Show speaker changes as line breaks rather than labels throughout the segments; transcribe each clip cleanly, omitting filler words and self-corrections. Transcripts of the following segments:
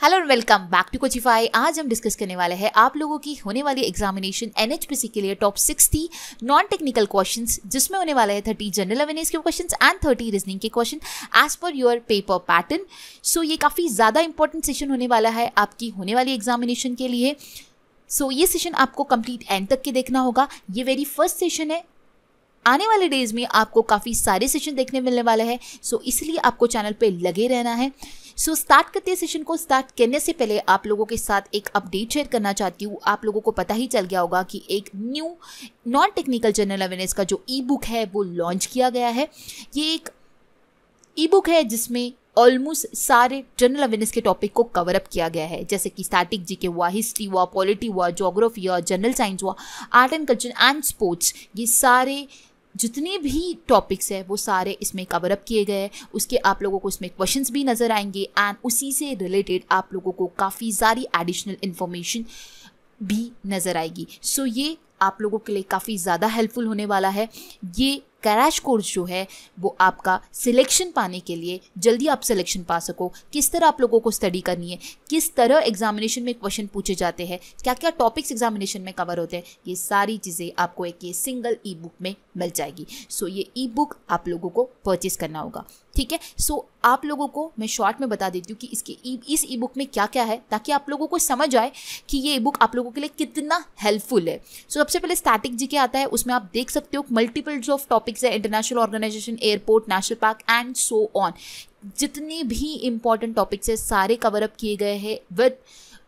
Hello and welcome back to Coachify. आज हम discuss करने वाले हैं आप लोगों की होने वाली एग्जामिनेशन एनएचपीसी के लिए टॉप 60 नॉन टेक्निकल क्वेश्चंस, जिसमें होने वाले हैं 30 जनरल अवेयरनेस के क्वेश्चंस एंड 30 रीजनिंग के question as per your paper pattern. So ये काफ़ी ज़्यादा इंपॉर्टेंट सेशन होने वाला है आपकी होने वाली एग्जामिनेशन के लिए। सो ये सेशन आपको कंप्लीट एंड तक के देखना होगा। ये वेरी फर्स्ट सेशन है। आने वाले डेज में आपको काफ़ी सारे सेशन देखने मिलने वाले हैं, सो इसलिए आपको चैनल पे लगे रहना है। सो स्टार्ट करते हैं सेशन को। स्टार्ट करने से पहले आप लोगों के साथ एक अपडेट शेयर करना चाहती हूँ। आप लोगों को पता ही चल गया होगा कि एक new non technical general awareness का जो ई बुक है वो लॉन्च किया गया है। ये एक ई बुक है जिसमें ऑलमोस्ट सारे जनरल अवेयरनेस के टॉपिक को कवर अप किया गया है, जैसे कि स्टैटिक जीके हुआ, हिस्ट्री हुआ, पॉलिटी हुआ, ज्योग्राफी हुआ, जनरल साइंस हुआ, art and culture and sports. ये सारे जितने भी टॉपिक्स है वो सारे इसमें कवर अप किए गए हैं। उसके आप लोगों को इसमें क्वेश्चंस भी नज़र आएंगे एंड उसी से रिलेटेड आप लोगों को काफ़ी सारी एडिशनल इन्फॉर्मेशन भी नज़र आएगी। सो ये आप लोगों के लिए काफ़ी ज़्यादा हेल्पफुल होने वाला है। ये क्रैश कोर्स जो है वो आपका सिलेक्शन पाने के लिए, जल्दी आप सिलेक्शन पा सको, किस तरह आप लोगों को स्टडी करनी है, किस तरह एग्जामिनेशन में क्वेश्चन पूछे जाते हैं, क्या क्या टॉपिक्स एग्जामिनेशन में कवर होते हैं, ये सारी चीज़ें आपको एक ये सिंगल ई बुक में मिल जाएगी। सो ये ई बुक आप लोगों को परचेस करना होगा, ठीक है। सो आप लोगों को मैं शॉर्ट में बता देती हूँ कि इस ई बुक में क्या क्या है, ताकि आप लोगों को समझ आए कि ये ई बुक आप लोगों के लिए कितना हेल्पफुल है। सो सबसे पहले स्टैटिक जीके आता है। उसमें आप देख सकते हो मल्टीपल्स ऑफ टॉपिक्स है, international organisation, airport, national park and so on. जितने भी इंपॉर्टेंट टॉपिक्स है सारे कवर अप किए गए हैं विद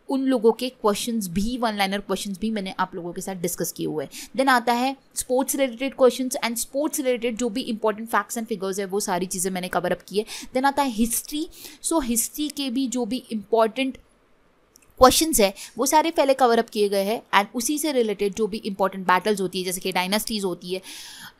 उन लोगों के क्वेश्चंस भी, वन लाइनर क्वेश्चंस भी मैंने आप लोगों के साथ डिस्कस किए हुए हैं। देन आता है sports related questions and sports related जो भी इंपॉर्टेंट फैक्ट्स एंड फिगर्स है वो सारी चीज़ें मैंने कवर अप की है। देन आता है हिस्ट्री। सो हिस्ट्री के भी जो भी इंपॉर्टेंट क्वेश्चंस है वो सारे पहले कवर अप किए गए हैं एंड उसी से रिलेटेड जो भी इंपॉर्टेंट बैटल्स होती है, जैसे कि डायनास्टीज होती है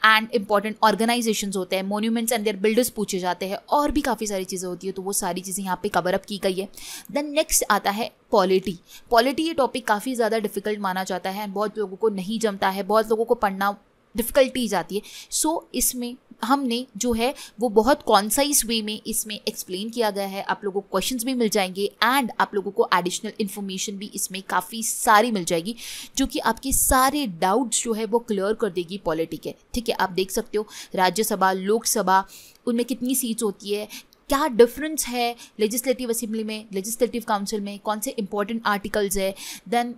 एंड इंपॉर्टेंट ऑर्गेनाइजेशंस होते हैं, मॉन्यूमेंट्स एंड देयर बिल्डर्स पूछे जाते हैं, और भी काफ़ी सारी चीज़ें होती है, तो वो सारी चीज़ें यहाँ पे कवर अप की गई है। देन नेक्स्ट आता है पॉलिटी। पॉलिटी ये टॉपिक काफ़ी ज़्यादा डिफिकल्ट माना जाता है एंड बहुत लोगों को नहीं जमता है, बहुत लोगों को पढ़ना डिफ़िकल्टी जाती है। सो इसमें हमने जो है वो बहुत कॉन्साइज वे में इसमें एक्सप्लेन किया गया है। आप लोगों को क्वेश्चंस भी मिल जाएंगे एंड आप लोगों को एडिशनल इन्फॉर्मेशन भी इसमें काफ़ी सारी मिल जाएगी, जो कि आपके सारे डाउट्स जो है वो क्लियर कर देगी पॉलिटी के, ठीक है। आप देख सकते हो राज्यसभा, लोकसभा, उनमें कितनी सीट्स होती है, क्या डिफरेंस है लेजिस्लेटिव असेंबली में, लेजिस्लेटिव काउंसिल में, कौन से इंपॉर्टेंट आर्टिकल्स है, देन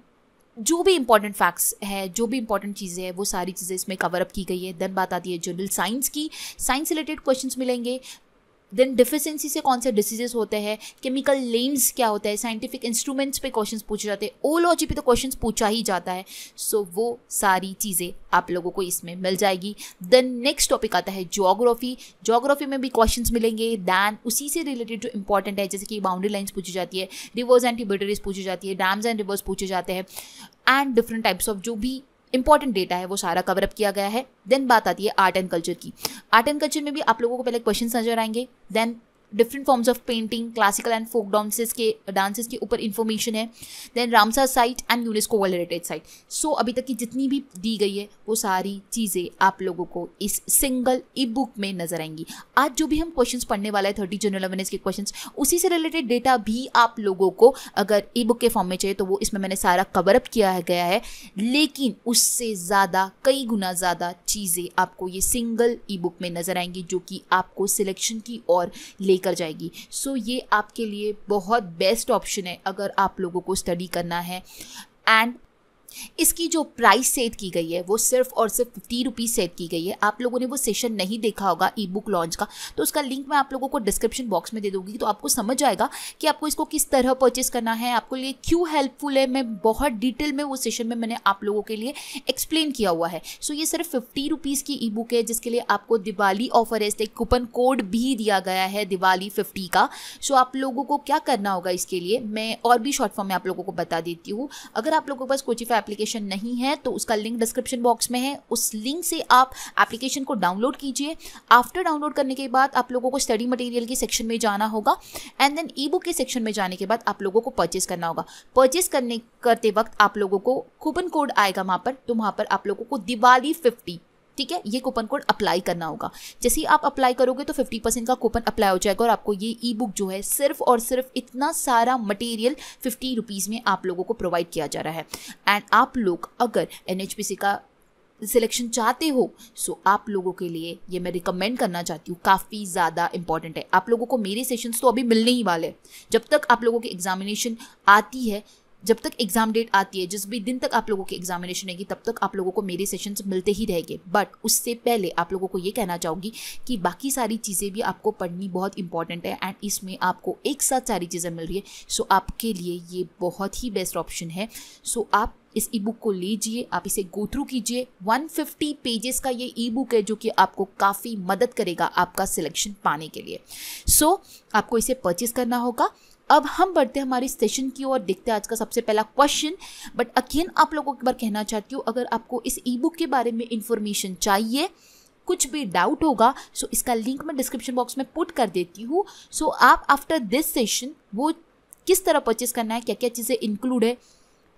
जो भी इंपॉर्टेंट फैक्ट्स है, जो भी इंपॉर्टेंट चीज़ें हैं वो सारी चीज़ें इसमें कवर अप की गई है। देन बात आती है जनरल साइंस की। साइंस रिलेटेड क्वेश्चंस मिलेंगे। देन डिफिशिएंसी से कौन से डिसीजेस होते हैं, केमिकल लेंस क्या होता है, साइंटिफिक इंस्ट्रूमेंट्स पे क्वेश्चंस पूछे जाते हैं, ओलॉजी पे तो क्वेश्चंस पूछा ही जाता है। सो वो सारी चीज़ें आप लोगों को इसमें मिल जाएगी। देन नेक्स्ट टॉपिक आता है ज्योग्राफी। ज्योग्राफी में भी क्वेश्चंस मिलेंगे। दैन उसी से रिलेटेड जो इंपॉर्टेंट है, जैसे कि बाउंड्री लाइन्स पूछी जाती है, रिवर्स एंड ट्रिब्यूटरीज पूछी जाती है, डैम्स एंड रिवर्स पूछे जाते हैं एंड डिफरेंट टाइप्स ऑफ जो भी इंपॉर्टेंट डेटा है वो सारा कवर अप किया गया है। देन बात आती है आर्ट एंड कल्चर की। आर्ट एंड कल्चर में भी आप लोगों को पहले क्वेश्चंस नजर आएंगे। Then different forms of painting, classical and folk dances के ऊपर इंफॉर्मेशन है। Then Ramsar site and UNESCO world heritage site. So अभी तक की जितनी भी दी गई है वो सारी चीज़ें आप लोगों को इस सिंगल ई बुक में नजर आएंगी। आज जो भी हम क्वेश्चंस पढ़ने वाला है 30 जनरल अवेयरनेस के क्वेश्चंस, उसी से रिलेटेड डेटा भी आप लोगों को अगर ई बुक के फॉर्म में चाहिए तो वो इसमें मैंने सारा कवर अप किया गया है, लेकिन उससे ज़्यादा, कई गुना ज़्यादा चीज़ें आपको ये सिंगल ई बुक में नजर आएंगी, जो कि आपको सिलेक्शन की ओर कर जाएगी। सो ये आपके लिए बहुत बेस्ट ऑप्शन है अगर आप लोगों को स्टडी करना है। एंड इसकी जो प्राइस सेट की गई है वो सिर्फ और सिर्फ 50 रुपीज़ सेट की गई है। आप लोगों ने वो सेशन नहीं देखा होगा ई बुक लॉन्च का, तो उसका लिंक मैं आप लोगों को डिस्क्रिप्शन बॉक्स में दे दूंगी, तो आपको समझ आएगा कि आपको इसको किस तरह परचेस करना है, आपको लिए क्यों हेल्पफुल है। मैं बहुत डिटेल में वो सेशन में मैंने आप लोगों के लिए एक्सप्लेन किया हुआ है। सो ये सिर्फ 50 रुपीज़ की ई बुक है, जिसके लिए आपको दिवाली ऑफर है, एक कूपन कोड भी दिया गया है दिवाली 50 का। सो आप लोगों को क्या करना होगा, इसके लिए मैं और भी शॉर्ट फॉर्म में आप लोगों को बता देती हूँ। अगर आप लोगों के पास कोचिफाई एप्लीकेशन नहीं है तो उसका लिंक डिस्क्रिप्शन बॉक्स में है, उस लिंक से आप एप्लीकेशन को डाउनलोड कीजिए। आफ्टर डाउनलोड करने के बाद आप लोगों को स्टडी मटेरियल के सेक्शन में जाना होगा एंड देन ई बुक के सेक्शन में जाने के बाद आप लोगों को परचेस करना होगा। परचेस करते वक्त आप लोगों को कूपन कोड आएगा वहाँ पर, तो वहाँ पर आप लोगों को दिवाली 50 ठीक है, ये कूपन कोड अप्लाई करना होगा। जैसे ही आप अप्लाई करोगे तो 50% का कूपन अप्लाई हो जाएगा और आपको ये ई बुक जो है सिर्फ और सिर्फ इतना सारा मटेरियल 50 रुपीज़ में आप लोगों को प्रोवाइड किया जा रहा है। एंड आप लोग अगर NHPC का सिलेक्शन चाहते हो सो आप लोगों के लिए ये मैं रिकमेंड करना चाहती हूँ, काफ़ी ज़्यादा इंपॉर्टेंट है। आप लोगों को मेरे सेशंस तो अभी मिलने ही वाले हैं। जब तक आप लोगों की एग्जामिनेशन आती है, जब तक एग्जाम डेट आती है, जिस भी दिन तक आप लोगों की एग्जामिनेशन आएगी, तब तक आप लोगों को मेरे सेशंस मिलते ही रहेंगे। बट उससे पहले आप लोगों को ये कहना चाहूँगी कि बाकी सारी चीज़ें भी आपको पढ़नी बहुत इंपॉर्टेंट है एंड इसमें आपको एक साथ सारी चीज़ें मिल रही है। सो आपके लिए ये बहुत ही बेस्ट ऑप्शन है। सो आप इस ई बुक को लीजिए, आप इसे गो थ्रू कीजिए। 150 पेजेस का ये ई बुक है जो कि आपको काफ़ी मदद करेगा आपका सिलेक्शन पाने के लिए। सो आपको इसे परचेज करना होगा। अब हम बढ़ते हैं हमारे सेशन की ओर, देखते हैं आज का सबसे पहला क्वेश्चन। बट अगेन आप लोगों को एक बार कहना चाहती हूँ, अगर आपको इस ई बुक के बारे में इंफॉर्मेशन चाहिए, कुछ भी डाउट होगा, सो इसका लिंक मैं डिस्क्रिप्शन बॉक्स में पुट कर देती हूँ। सो आप आफ्टर दिस सेशन वो किस तरह परचेज करना है, क्या क्या चीज़ें इंक्लूड है,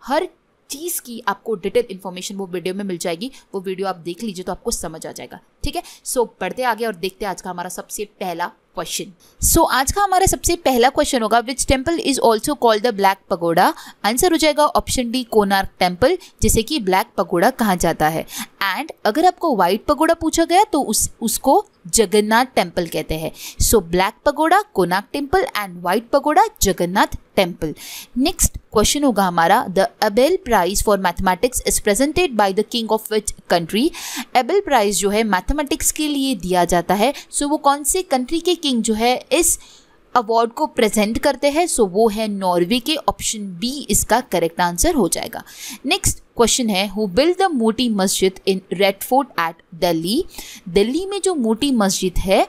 हर चीज़ की आपको डिटेल इन्फॉर्मेशन वो वीडियो में मिल जाएगी। वो वीडियो आप देख लीजिए तो आपको समझ आ जाएगा। ठीक है, सो बढ़ते आगे और देखते हैं आज का हमारा सबसे पहला क्वेश्चन। सो आज का हमारा सबसे पहला क्वेश्चन होगा, which temple is also called the black pagoda. Answer हो जाएगा ऑप्शन डी, कोणार्क टेम्पल, जिसे कि ब्लैक पगोडा कहा जाता है। एंड अगर आपको व्हाइट पगोडा पूछा गया तो उसको जगन्नाथ टेम्पल कहते हैं। So black pagoda Konark temple and white pagoda Jagannath temple. Next question होगा हमारा, the Abel prize for mathematics is presented by the king of which country. Abel prize जो है मैथमेटिक्स के लिए दिया जाता है। सो वो कौन से कंट्री के किंग जो है इस अवार्ड को प्रेजेंट करते हैं? सो वो है नॉर्वे के। ऑप्शन बी इसका करेक्ट आंसर हो जाएगा। नेक्स्ट क्वेश्चन है, हु बिल्ड द मोटी मस्जिद in red fort eight Delhi. Delhi में जो मोटी मस्जिद है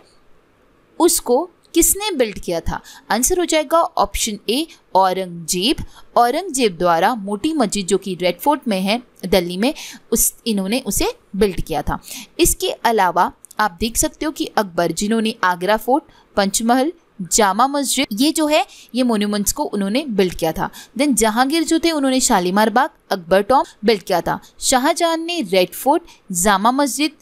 उसको किसने बिल्ड किया था? आंसर हो जाएगा ऑप्शन ए, औरंगजेब। औरंगजेब द्वारा मोटी मस्जिद जो कि रेड फोर्ट में है दिल्ली में, इन्होंने उसे बिल्ड किया था। इसके अलावा आप देख सकते हो कि अकबर, जिन्होंने आगरा फोर्ट, पंचमहल, जामा मस्जिद, ये जो है ये मोन्यूमेंट्स को उन्होंने बिल्ड किया था। देन जहांगीर जो थे उन्होंने शालीमार बाग, अकबर टॉम्ब बिल्ड किया था। शाहजहां ने रेड फोर्ट, जामा मस्जिद,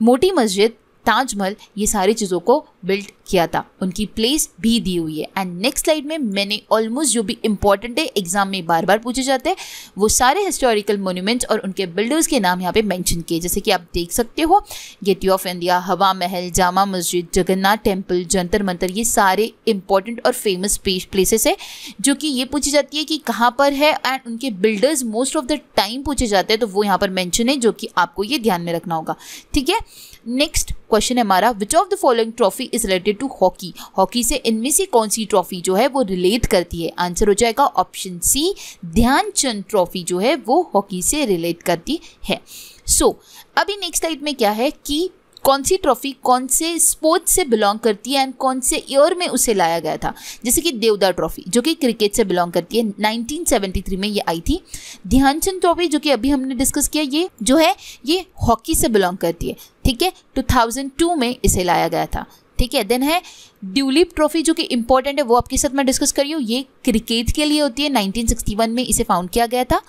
मोटी मस्जिद, ताजमहल, ये सारी चीज़ों को बिल्ड किया था। उनकी प्लेस भी दी हुई है। एंड नेक्स्ट स्लाइड में मैंने ऑलमोस्ट जो भी इंपॉर्टेंट है, एग्जाम में बार बार पूछे जाते हैं, वो सारे हिस्टोरिकल मोन्यूमेंट्स और उनके बिल्डर्स के नाम यहाँ पे मेंशन किए। जैसे कि आप देख सकते हो, गेटवे ऑफ इंडिया, हवा महल, जामा मस्जिद, जगन्नाथ टेम्पल, जंतर मंतर, ये सारे इंपॉर्टेंट और फेमस प्लेसेस है जो कि ये पूछी जाती है कि कहाँ पर है। एंड उनके builders most of the time पूछे जाते हैं, तो वो यहाँ पर मेंशन है, जो कि आपको ये ध्यान में रखना होगा। ठीक है, नेक्स्ट क्वेश्चन है हमारा, which of the following trophy is related to hockey. Hockey से इनमें से कौन सी ट्रॉफी जो है वो रिलेट करती है? आंसर हो जाएगा ऑप्शन सी, ध्यानचंद ट्रॉफी जो है वो हॉकी से रिलेट करती है। सो अभी नेक्स्ट स्लाइड में क्या है कि कौन सी ट्रॉफी कौन से स्पोर्ट्स से बिलोंग करती है एंड कौन से ईयर में उसे लाया गया था। जैसे कि देवदा ट्रॉफी जो कि क्रिकेट से बिलोंग करती है, 1973 में ये आई थी। ध्यानचंद ट्रॉफी जो कि अभी हमने डिस्कस किया, ये जो है ये हॉकी से बिलोंग करती है। ठीक है, 2002 में इसे लाया गया था। ठीक है, देन है ड्यूलिप ट्रॉफी जो कि इंपॉर्टेंट है, वो आपके साथ मैं डिस्कस कर रही हूँ। ये क्रिकेट के लिए होती है, 1961 में इसे फाउंड किया गया था।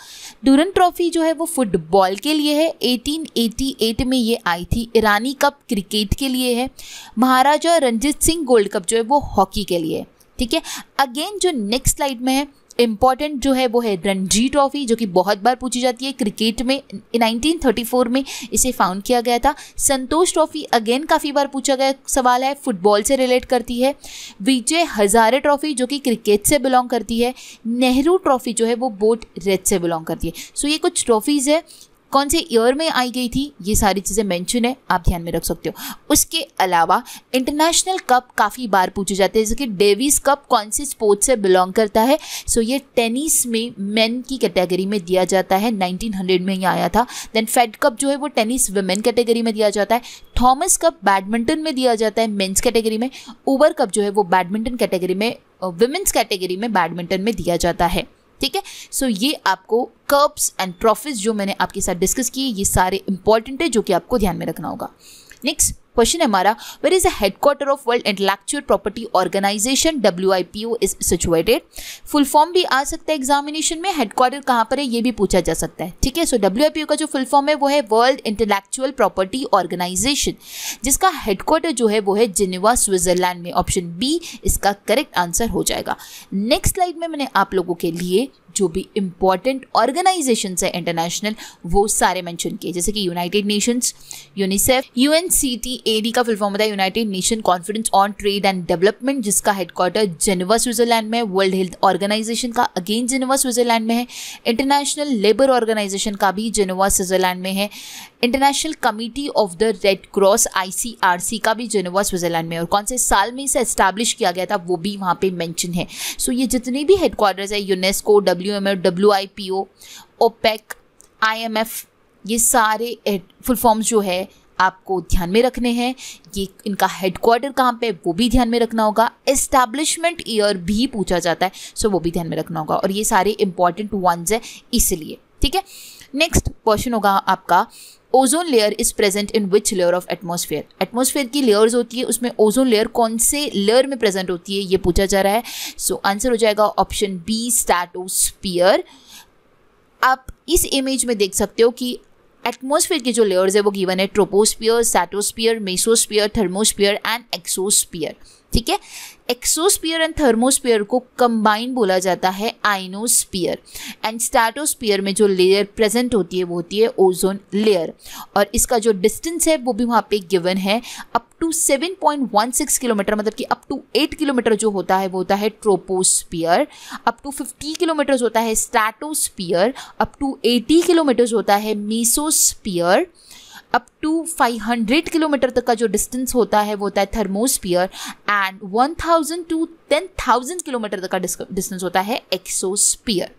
डूरन ट्रॉफी जो है वो फुटबॉल के लिए है, 1888 में ये आई थी। ईरानी कप क्रिकेट के लिए है। महाराजा रंजीत सिंह गोल्ड कप जो है वो हॉकी के लिए है। ठीक है, अगेन जो नेक्स्ट स्लाइड में है इंपॉर्टेंट जो है वो है रणजी ट्रॉफी, जो कि बहुत बार पूछी जाती है। क्रिकेट में 1934 में इसे फाउंड किया गया था। संतोष ट्रॉफी अगेन काफ़ी बार पूछा गया सवाल है, फुटबॉल से रिलेट करती है। विजय हजारे ट्रॉफी जो कि क्रिकेट से बिलोंग करती है। नेहरू ट्रॉफी जो है वो बोट रेस से बिलोंग करती है। सो ये कुछ ट्रॉफीज़ है, कौन से ईयर में आई गई थी ये सारी चीज़ें मेंशन है, आप ध्यान में रख सकते हो। उसके अलावा इंटरनेशनल कप काफ़ी बार पूछे जाते हैं, जैसे कि डेविस कप कौन से स्पोर्ट्स से बिलोंग करता है। सो ये टेनिस में मेन की कैटेगरी में दिया जाता है, 1900 में ये आया था। देन फेड कप जो है वो टेनिस वुमेन कैटेगरी में दिया जाता है। थॉमस कप बैडमिंटन में दिया जाता है मेंस कैटेगरी में। ओवर कप जो है वो बैडमिंटन कैटेगरी में, वुमेन्स कैटेगरी में बैडमिंटन में दिया जाता है। ठीक है, सो ये आपको कप्स एंड ट्रॉफीज जो मैंने आपके साथ डिस्कस किए, ये सारे इंपॉर्टेंट है जो कि आपको ध्यान में रखना होगा। नेक्स्ट क्वेश्चन है हमारा, where is the headquarter of world intellectual property organisation WIPO is situated. Full form भी आ सकता है एग्जामिनेशन में, हेडक्वार्टर कहाँ पर है ये भी पूछा जा सकता है, ठीक है। सो WIPO का जो फुल फॉर्म है वो है वर्ल्ड इंटेलेक्चुअल प्रॉपर्टी ऑर्गेनाइजेशन, जिसका हेडक्वार्टर जो है वो है जिनेवा स्विट्जरलैंड में। ऑप्शन बी इसका करेक्ट आंसर हो जाएगा। नेक्स्ट स्लाइड में मैंने आप लोगों के लिए जो भी इंपॉर्टेंट ऑर्गेनाइजेशन है इंटरनेशनल वो सारे मेंशन किए, जैसे कि यूनाइटेड नेशंस, यूनिसेफ, UNCTAD का फुल फॉर्म होता है United nation conference on trade and development, जिसका हेडक्वार्टर जिनेवा स्विट्जरलैंड में है। वर्ल्ड हेल्थ ऑर्गेनाइजेशन का अगेन जिनेवा स्विट्जरलैंड में है। इंटरनेशनल लेबर ऑर्गेनाइजेशन का भी जिनेवा स्विट्जरलैंड में है। International committee of the red cross ICRC का भी जिनेवा स्विट्जरलैंड में, और कौन से साल में इसे एस्टैब्लिश किया गया था वो भी वहाँ पे मेंशन है। सो ये जितने भी हेडक्वार्टर्स है, UNESCO, WMO, WIPO, OPEC, IMF, ये सारे फुल फॉर्म्स जो है आपको ध्यान में रखने हैं। ये इनका हेडक्वार्टर कहाँ पे वो भी ध्यान में रखना होगा। एस्टैब्लिशमेंट ईयर भी पूछा जाता है, सो वो भी ध्यान में रखना होगा, और ये सारे इंपॉर्टेंट वंस है इसलिए, ठीक है। नेक्स्ट क्वेश्चन होगा आपका, ozone layer is present in which layer of atmosphere. Atmosphere की लेयर्स होती है, उसमें ओजोन लेयर कौन से लेयर में प्रेजेंट होती है ये पूछा जा रहा है। सो आंसर हो जाएगा ऑप्शन बी स्ट्रैटोस्फीयर। आप इस इमेज में देख सकते हो कि एटमॉस्फेयर की जो लेयर्स है वो गिवन है troposphere, stratosphere, mesosphere, thermosphere and exosphere, ठीक है। एक्सोस्फीयर एंड थर्मोस्फीयर को कंबाइन बोला जाता है आइनोस्फीयर, एंड स्ट्रैटोस्फीयर में जो लेयर प्रेजेंट होती है वो होती है ओजोन लेयर, और इसका जो डिस्टेंस है वो भी वहाँ पे गिवन है, अप टू 7.16 किलोमीटर, मतलब कि अप टू 8 किलोमीटर जो होता है वो होता है ट्रोपोस्फीयर, अप टू 50 किलोमीटर होता है स्ट्रैटोस्फीयर, अप टू 80 किलोमीटर होता है मेसोस्फीयर, अप टू 500 किलोमीटर तक का जो डिस्टेंस होता है वो होता है थर्मोस्फीयर, एंड 1000 to 10,000 किलोमीटर तक का डिस्टेंस होता है एक्सोस्फीयर।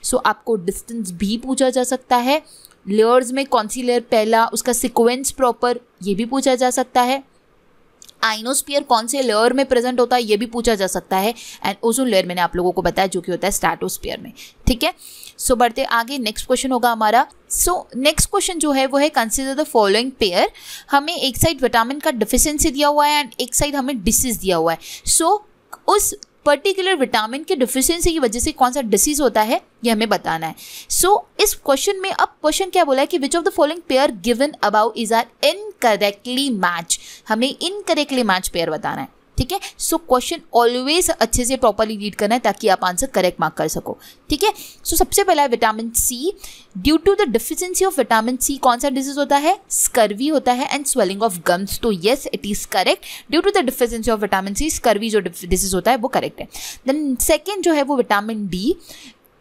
सो आपको डिस्टेंस भी पूछा जा सकता है, लेयर्स में कौन सी लेयर पहला, उसका सीक्वेंस प्रॉपर ये भी पूछा जा सकता है, आइनोस्फीयर कौन से लेयर में प्रेजेंट होता है ये भी पूछा जा सकता है, एंड ओजोन लेयर मैंने आप लोगों को बताया जो कि होता है स्ट्रैटोस्फीयर में, ठीक है। सो बढ़ते आगे, नेक्स्ट क्वेश्चन होगा हमारा। सो नेक्स्ट क्वेश्चन जो है वो है, कंसीडर द फॉलोइंग पेयर। हमें एक साइड विटामिन का डिफिशियंसी दिया हुआ है एंड एक साइड हमें डिसीज दिया हुआ है। सो उस पर्टिकुलर विटामिन के डिफिशियंसी की वजह से कौन सा डिसीज होता है ये हमें बताना है। सो इस क्वेश्चन में अब क्वेश्चन क्या बोला है कि which of the following pair given above is are incorrectly match. हमें इनकरेक्टली मैच पेयर बताना है, ठीक है। सो क्वेश्चन ऑलवेज अच्छे से प्रॉपरली रीड करना है ताकि आप आंसर करेक्ट मार्क कर सको, ठीक है। सो सबसे पहला है vitamin C. Due to the deficiency of vitamin C कौन सा डिजीज होता है, स्कर्वी होता है एंड स्वेलिंग ऑफ गम्स। तो yes it is correct, due to the deficiency of vitamin C scurvy जो डिजीज होता है वो करेक्ट है। देन सेकेंड जो है वो विटामिन डी।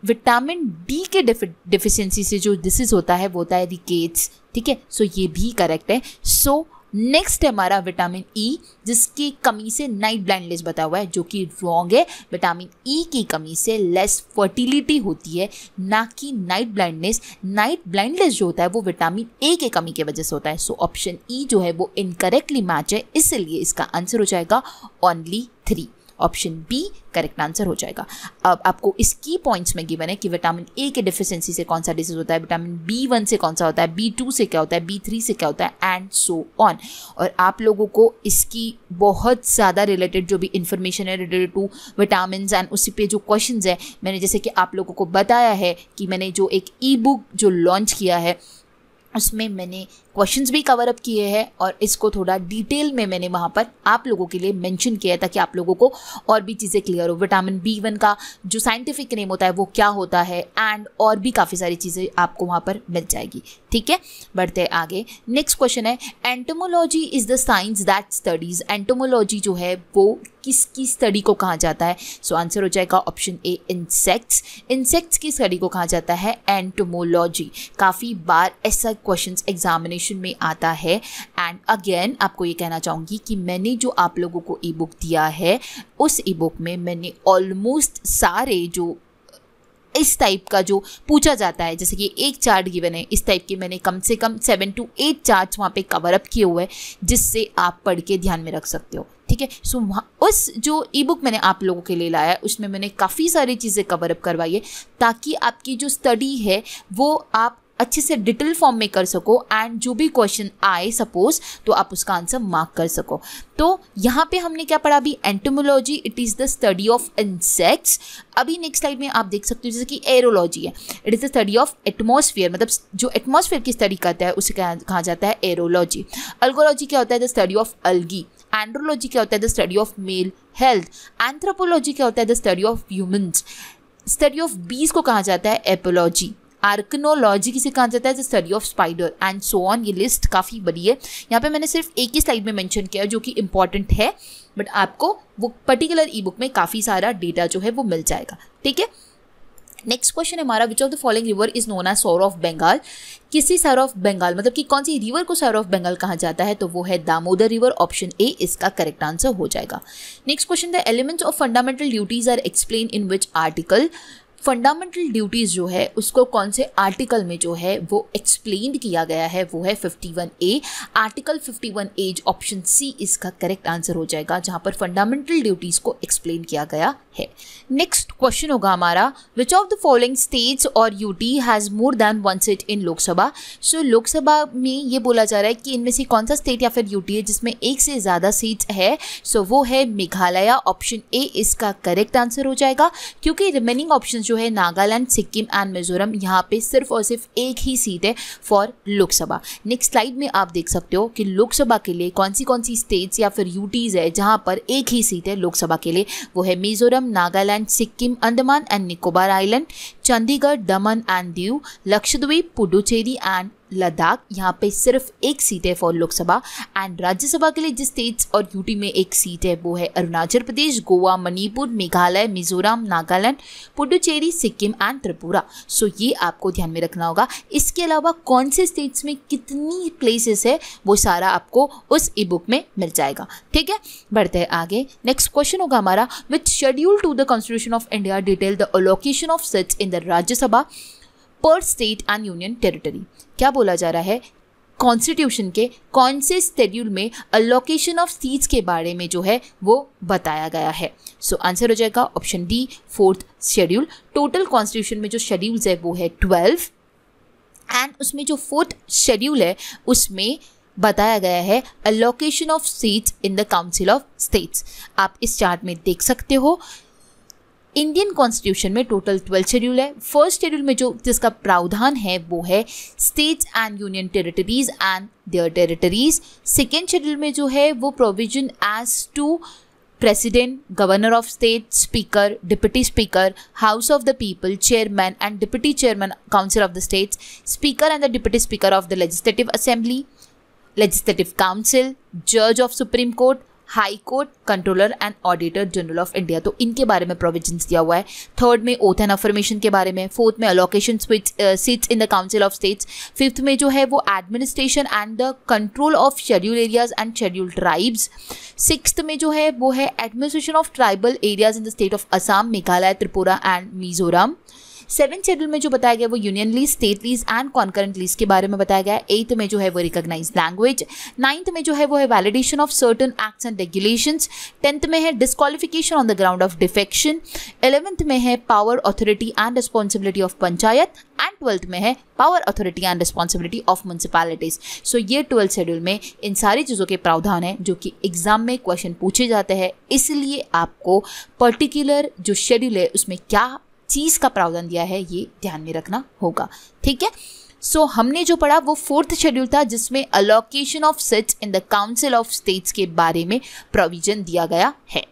विटामिन डी के डिफिशियंसी से जो डिसीज होता है वो होता है रिकेट्स, ठीक है। सो ये भी करेक्ट है। सो नेक्स्ट है हमारा विटामिन ई, जिसकी कमी से नाइट ब्लाइंडनेस बता हुआ है जो कि रॉन्ग है। विटामिन ई की कमी से लेस फर्टिलिटी होती है, ना कि नाइट ब्लाइंडनेस। नाइट ब्लाइंडनेस जो होता है वो विटामिन ए के कमी की वजह से होता है। सो ऑप्शन ई जो है वो इनकरेक्टली मैच है, इसलिए इसका आंसर हो जाएगा only 3। Option B correct answer हो जाएगा। अब आपको इसकी पॉइंट्स में गिवन है कि विटामिन ए के डिफिशियंसी से कौन सा डिजीज होता है, विटामिन B1 से कौन सा होता है, B2 से क्या होता है, B3 से क्या होता है, एंड सो ऑन। और आप लोगों को इसकी बहुत ज़्यादा रिलेटेड जो भी इंफॉर्मेशन है रिलेटेड टू विटामिन एंड उसी पे जो क्वेश्चंस है, मैंने जैसे कि आप लोगों को बताया है कि मैंने जो एक ई बुक जो लॉन्च किया है उसमें मैंने क्वेश्चंस भी कवर अप किए हैं और इसको थोड़ा डिटेल में मैंने वहाँ पर आप लोगों के लिए मेंशन किया है ताकि आप लोगों को और भी चीज़ें क्लियर हो। विटामिन B1 का जो साइंटिफिक नेम होता है वो क्या होता है, एंड और भी काफ़ी सारी चीज़ें आपको वहाँ पर मिल जाएगी, ठीक है। बढ़ते आगे, नेक्स्ट क्वेश्चन है entomology is the science that studies. Entomology जो है वो किसकी स्टडी को कहा जाता है। सो आंसर हो जाएगा ऑप्शन ए इंसेक्ट्स। इंसेक्ट्स की स्टडी को कहा जाता है एंटोमोलॉजी। काफ़ी बार ऐसा क्वेश्चन एग्जामिनेशन में आता है। एंड अगेन आपको ये कहना चाहूँगी कि मैंने जो आप लोगों को ई बुक दिया है उस ई बुक में मैंने ऑलमोस्ट सारे जो इस टाइप का जो पूछा जाता है, जैसे कि एक चार्ट गिवन है, इस टाइप के मैंने कम से कम 7 to 8 चार्ट्स वहाँ पे कवर अप किए हुए हैं जिससे आप पढ़ के ध्यान में रख सकते हो, ठीक है। सो उस जो ई बुक मैंने आप लोगों के लिए लाया है उसमें मैंने काफ़ी सारी चीज़ें कवर अप करवाई है ताकि आपकी जो स्टडी है वो आप अच्छे से डिटेल फॉर्म में कर सको एंड जो भी क्वेश्चन आए सपोज तो आप उसका आंसर मार्क कर सको। तो यहाँ पे हमने क्या पढ़ा अभी, entomology it is the study of insects. अभी नेक्स्ट स्लाइड में आप देख सकते हो जैसे कि एरोलॉजी है, it is the study of atmosphere, मतलब जो एटमॉस्फेयर की स्टडी करता है उसे कहा जाता है एरोलॉजी। अल्गोलॉजी क्या होता है, the study of algae. Andrology क्या होता है, the study of male health. Anthropology क्या होता है, the study of humans. Study of बीज को कहा जाता है एपोलॉजी। आर्कनोलॉजी किसे कहा जाता है, the study of spider and so on. ये लिस्ट काफ़ी बड़ी है, यहाँ पे मैंने सिर्फ एक ही स्लाइड में मेंशन किया जो कि इंपॉर्टेंट है, बट आपको वो पर्टिकुलर ई बुक में काफ़ी सारा डेटा जो है वो मिल जाएगा। ठीक है, नेक्स्ट क्वेश्चन है हमारा, which of the following river is known as sorrow of Bengal. किसी सौर ऑफ बंगाल मतलब कि कौन सी रिवर को सौर ऑफ बंगाल कहा जाता है, तो वो है दामोदर रिवर। ऑप्शन ए इसका करेक्ट आंसर हो जाएगा। Next question, the elements of fundamental duties are explain in which article. Fundamental duties जो है उसको कौन से आर्टिकल में जो है वो एक्सप्लेन किया गया है, वो है 51A। Article 51A option C इसका करेक्ट आंसर हो जाएगा, जहां पर फंडामेंटल ड्यूटीज़ को एक्सप्लेन किया गया है। नेक्स्ट क्वेश्चन होगा हमारा, which of the following states और UT has more than one seat in Lok Sabha. So Lok Sabha में ये बोला जा रहा है कि इनमें से कौन सा स्टेट या फिर यूटी है जिसमें एक से ज़्यादा सीट्स है, सो वो है मेघालय। ऑप्शन ए इसका करेक्ट आंसर हो जाएगा, क्योंकि रिमेनिंग ऑप्शन जो है नागालैंड, सिक्किम एंड मिजोरम, यहाँ पे सिर्फ और सिर्फ एक ही सीट है फॉर लोकसभा। नेक्स्ट स्लाइड में आप देख सकते हो कि लोकसभा के लिए कौन सी स्टेट्स या फिर यूटीज है जहाँ पर एक ही सीट है लोकसभा के लिए, वो है Mizoram, Nagaland, Sikkim, Andaman and Nicobar island, Chandigarh, Daman and Diu, Lakshadweep, Puducherry and Ladakh. यहाँ पे सिर्फ एक सीट है फॉर लोकसभा। एंड राज्यसभा के लिए जिस स्टेट्स और यूटी में एक सीट है वो है अरुणाचल प्रदेश, गोवा, मणिपुर, मेघालय, मिजोरम, नागालैंड, पुडुचेरी, सिक्किम एंड त्रिपुरा। सो ये आपको ध्यान में रखना होगा। इसके अलावा कौन से स्टेट्स में कितनी प्लेसेस है वो सारा आपको उस ई बुक में मिल जाएगा। ठीक है, बढ़ते हैं आगे। नेक्स्ट क्वेश्चन होगा हमारा, which schedule to the Constitution of India detail the allocation of seats in the Rajya Sabha per state and union territory. क्या बोला जा रहा है, कॉन्स्टिट्यूशन के कौन से शेड्यूल में अलोकेशन ऑफ सीट्स के बारे में जो है वो बताया गया है। सो आंसर हो जाएगा option D, 4th schedule. Total constitution में जो शेड्यूल्स है वो है 12 एंड उसमें जो 4th शेड्यूल है उसमें बताया गया है allocation of seats in the council of states. आप इस चार्ट में देख सकते हो इंडियन कॉन्स्टिट्यूशन में टोटल 12 शेड्यूल है। फर्स्ट शेड्यूल में जो जिसका प्रावधान है वो है states and union territories and their territories. Second schedule में जो है वो provision as to president, governor of state, speaker, deputy speaker, house of the people, chairman and deputy chairman council of the states, speaker and the deputy speaker of the legislative assembly, legislative council, जज of supreme court, high court, controller and auditor general of India. तो इनके बारे में provisions दिया हुआ है। Third में oath and affirmation के बारे में, फोर्थ में allocation seats in the council of states, fifth में जो है वो administration and the control of schedule areas and schedule tribes, sixth में जो है वो है administration of tribal areas in the state of Assam, Meghalaya, Tripura and Mizoram. 7th schedule में जो बताया गया वो union lease, state lease and concurrent lease के बारे में बताया गया है। 8th में जो है वो रिकॉग्नाइज लैंग्वेज, 9th में जो है वो है validation of certain acts and regulations, 10th में है disqualification on the ground of defection, 11th में है power, authority and responsibility of panchayat and 12th में है power, authority and responsibility of municipalities. So ये 12th शेड्यूल में इन सारी चीज़ों के प्रावधान है जो कि एग्जाम में क्वेश्चन पूछे जाते हैं, इसलिए आपको पर्टिकुलर जो शेड्यूल है उसमें क्या चीज़ का प्रावधान दिया है ये ध्यान में रखना होगा। ठीक है, सो हमने जो पढ़ा वो 4th शेड्यूल था जिसमें allocation of seats in the council of states के बारे में प्रोविजन दिया गया है।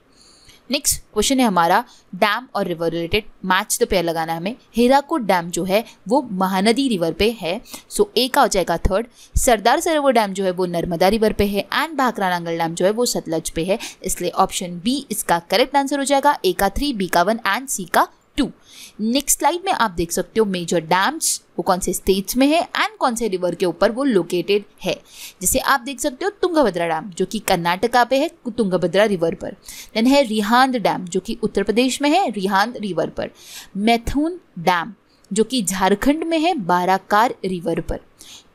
नेक्स्ट क्वेश्चन है हमारा डैम और river related, match the pair लगाना है हमें। हीराकुड डैम जो है वो महानदी रिवर पे है, सो ए का हो जाएगा 3rd। सरदार सरोवर डैम जो है वो नर्मदा रिवर पे है एंड भाखरा नांगल डैम जो है वो सतलज पे है, इसलिए ऑप्शन बी इसका करेक्ट आंसर हो जाएगा। ए का 3, बी का 1 एंड सी का 2। नेक्स्ट स्लाइड में आप देख सकते हो मेजर डैम्स वो कौन से स्टेट्स में है एंड कौन से रिवर के ऊपर वो लोकेटेड है। जैसे आप देख सकते हो तुंगभद्रा डैम जो कि कर्नाटका पे है, तुंगभद्रा रिवर पर। देन है रिहांद डैम जो कि उत्तर प्रदेश में है, रिहांद रिवर पर। मैथुन डैम जो कि झारखंड में है, बाराकार रिवर पर।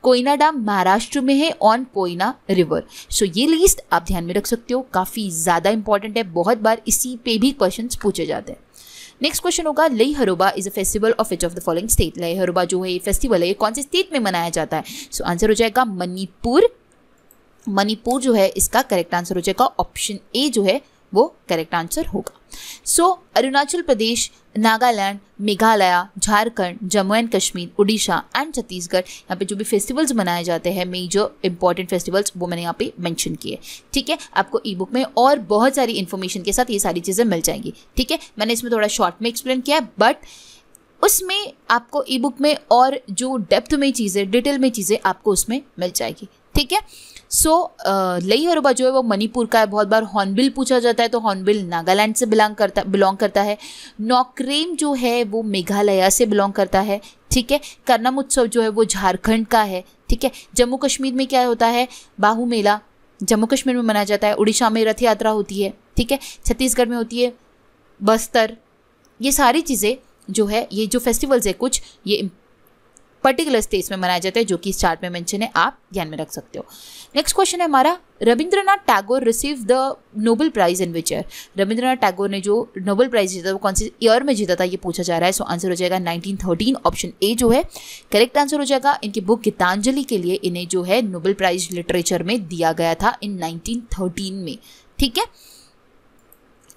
कोयना डैम महाराष्ट्र में है, ऑन कोयना रिवर। सो ये लिस्ट आप ध्यान में रख सकते हो, काफ़ी ज़्यादा इंपॉर्टेंट है, बहुत बार इसी पे भी क्वेश्चंस पूछे जाते हैं। नेक्स्ट क्वेश्चन होगा लई हरोबा is a festival of which of the following state. लई हरोबा जो है ये फेस्टिवल है ये कौन से स्टेट में मनाया जाता है? सो आंसर हो जाएगा मणिपुर। मणिपुर जो है इसका करेक्ट आंसर हो जाएगा ऑप्शन ए जो है वो करेक्ट आंसर होगा। सो अरुणाचल प्रदेश, नागालैंड, मेघालय, झारखंड, जम्मू एंड कश्मीर, उड़ीसा एंड छत्तीसगढ़, यहाँ पे जो भी फेस्टिवल्स मनाए जाते हैं मेजर इंपॉर्टेंट फेस्टिवल्स वो मैंने यहाँ पे मेंशन किए। ठीक है, आपको ई बुक में और बहुत सारी इन्फॉर्मेशन के साथ ये सारी चीज़ें मिल जाएंगी। ठीक है, मैंने इसमें थोड़ा शॉर्ट में एक्सप्लेन किया है, बट उसमें आपको ई बुक में और जो डेप्थ में चीज़ें, डिटेल में चीज़ें आपको उसमें मिल जाएगी। ठीक है, सो लई हरोबा जो है वो मणिपुर का है। बहुत बार हॉर्नबिल पूछा जाता है तो हॉर्नबिल नागालैंड से बिलोंग करता है। नौक्रेम जो है वो मेघालय से बिलोंग करता है। ठीक है, करनम उत्सव जो है वो झारखंड का है। ठीक है, जम्मू कश्मीर में क्या होता है? बाहू मेला जम्मू कश्मीर में मनाया जाता है। उड़ीसा में रथ यात्रा होती है। ठीक है, छत्तीसगढ़ में होती है बस्तर। ये सारी चीज़ें जो है, ये जो फेस्टिवल्स है कुछ, ये पर्टिकुलर स्टेट्स में मनाए जाते हैं जो कि इस चार्ट में मेंशन है, आप ध्यान में रख सकते हो। नेक्स्ट क्वेश्चन है हमारा, Rabindranath Tagore receive the Nobel prize in which year. Rabindranath Tagore ने जो नोबेल प्राइज जीता वो कौन से ईयर में जीता था ये पूछा जा रहा है। सो आंसर हो जाएगा 1913, ऑप्शन ए जो है करेक्ट आंसर हो जाएगा। इनकी बुक गीतांजलि के लिए इन्हें जो है नोबेल प्राइज लिटरेचर में दिया गया था इन 1913 में। ठीक है,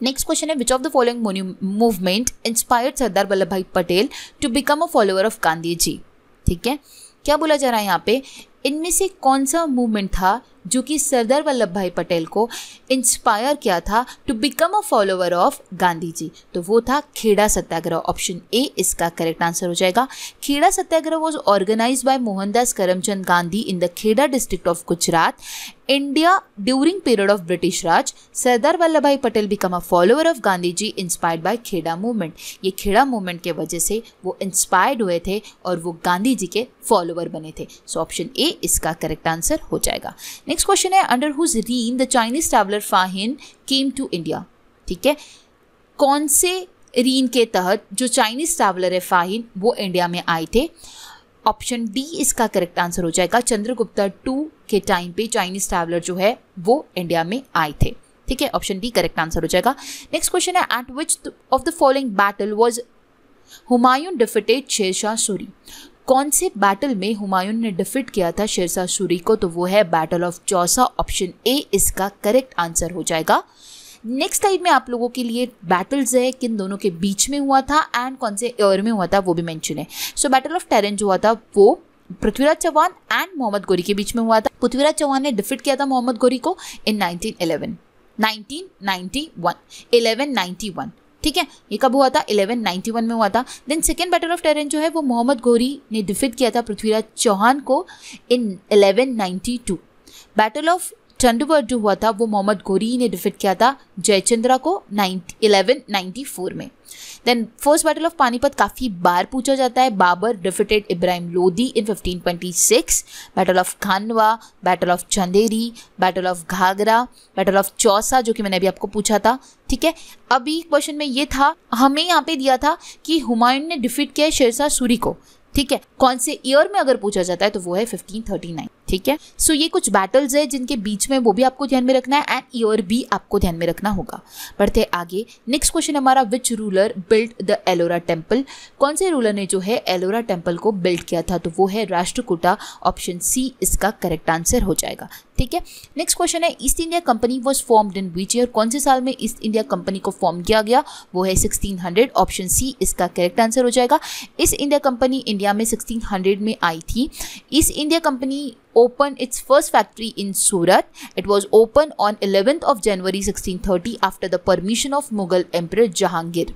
नेक्स्ट क्वेश्चन है which of the following movement inspired Sardar Vallabhbhai Patel to become a follower of Gandhi ji. ठीक है, क्या बोला जा रहा है यहाँ पे, इनमें से कौन सा मूवमेंट था जो कि सरदार वल्लभ भाई पटेल को इंस्पायर किया था to become a follower of Gandhi ji? तो वो था खेड़ा सत्याग्रह। ऑप्शन ए इसका करेक्ट आंसर हो जाएगा। Kheda Satyagraha was organised by Mohandas Karamchand Gandhi in the Kheda district of Gujarat, India during period of British Raj. Sardar Vallabhbhai Patel became a follower of Gandhi ji inspired by Kheda movement. ये खेड़ा मूवमेंट के वजह से वो इंस्पायर्ड हुए थे और वो गांधी जी के फॉलोअर बने थे। सो ऑप्शन ए इसका करेक्ट आंसर हो जाएगा। नेक्स्ट क्वेश्चन है under whose reign the Chinese traveller Fahien came to India. ठीक है, कौन से रीन के तहत जो चाइनीज ट्रैवलर है फाहिन वो इंडिया में आए थे? ऑप्शन डी इसका करेक्ट आंसर हो जाएगा। चंद्रगुप्ता 2 के टाइम पे चाइनीज ट्रैवलर जो है वो इंडिया में आए थे। ठीक है, ऑप्शन डी करेक्ट आंसर हो जाएगा। नेक्स्ट क्वेश्चन है at which of the following battle was Humayun defeated Sher Shah Suri. कौन से बैटल में हुमायूं ने डिफीट किया था शेरशाह सूरी को? तो वो है battle of Chausa. Option A इसका करेक्ट आंसर हो जाएगा। नेक्स्ट टाइम में आप लोगों के लिए बैटल्स है किन दोनों के बीच में हुआ था एंड कौन से ईयर में हुआ था वो भी मेंशन है। सो बैटल ऑफ टेरन जो हुआ था वो पृथ्वीराज चौहान एंड मोहम्मद गौरी के बीच में हुआ था। पृथ्वीराज चौहान ने डिफीट किया था मोहम्मद गौरी को इन 1191। ठीक है, ये कब हुआ था? 1191 में हुआ था। Then second battle of Tarain जो है वो मोहम्मद गौरी ने डिफीट किया था पृथ्वीराज चौहान को इन 1192। बैटल ऑफ चंडीगढ़ जो हुआ था वो मोहम्मद गौरी ने डिफीट किया था जयचंद्रा को 1194 में। Then first battle of Panipat काफ़ी बार पूछा जाता है। Babur defeated Ibrahim Lodi in 1526। Battle of Khanwa, battle of Chanderi, battle of Ghaghra, battle of Chausa जो कि मैंने अभी आपको पूछा था। ठीक है, अभी क्वेश्चन में ये था, हमें यहाँ पे दिया था कि हुमायूं ने डिफीट किया शेरशाह सूरी को। ठीक है, कौन से ईयर में अगर पूछा जाता है तो वो है 1539। ठीक है, सो ये कुछ बैटल्स है जिनके बीच में वो भी आपको ध्यान में रखना है एंड ईयर भी आपको ध्यान में रखना होगा। बढ़ते आगे, नेक्स्ट क्वेश्चन हमारा which ruler built the Ellora temple. कौन से रूलर ने जो है एलोरा टेम्पल को बिल्ड किया था? तो वो है राष्ट्रकूटा। ऑप्शन सी इसका करेक्ट आंसर हो जाएगा। ठीक है, नेक्स्ट क्वेश्चन है east India company was formed in which year. कौन से साल में ईस्ट इंडिया कंपनी को फॉर्म किया गया? वो है 1600। ऑप्शन सी इसका करेक्ट आंसर हो जाएगा। ईस्ट इंडिया कंपनी इंडिया में 1600 में आई थी। East India company opened its first factory in Surat. It was opened on 11th of January 1630 after the permission of Mughal Emperor Jahangir.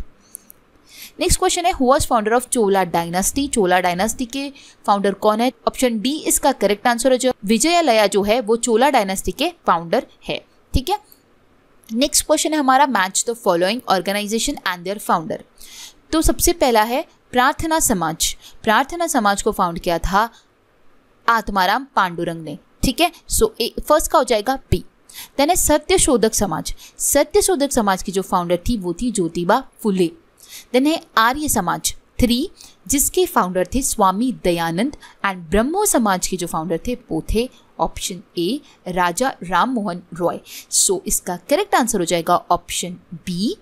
Next question है who was founder of Chola dynasty. Chola dynasty के founder कौन है? Option D इसका correct answer हो जाएगा। विजयालया जो है वो चोला डायनास्टी के फाउंडर है। ठीक है, नेक्स्ट क्वेश्चन है हमारा match the following organisation and their founder. तो सबसे पहला है प्रार्थना समाज। प्रार्थना समाज को फाउंड किया था आत्माराम पांडुरंग ने। ठीक है, सो फर्स्ट का हो जाएगा बी। देन है सत्यशोधक समाज। सत्यशोधक समाज की जो फाउंडर थी वो थी ज्योतिबा फुले। देन है आर्य समाज 3 जिसके फाउंडर थे स्वामी दयानंद एंड ब्रह्मो समाज के जो फाउंडर थे वो थे ऑप्शन ए राजा राम मोहन रॉय। सो इसका करेक्ट आंसर हो जाएगा ऑप्शन बी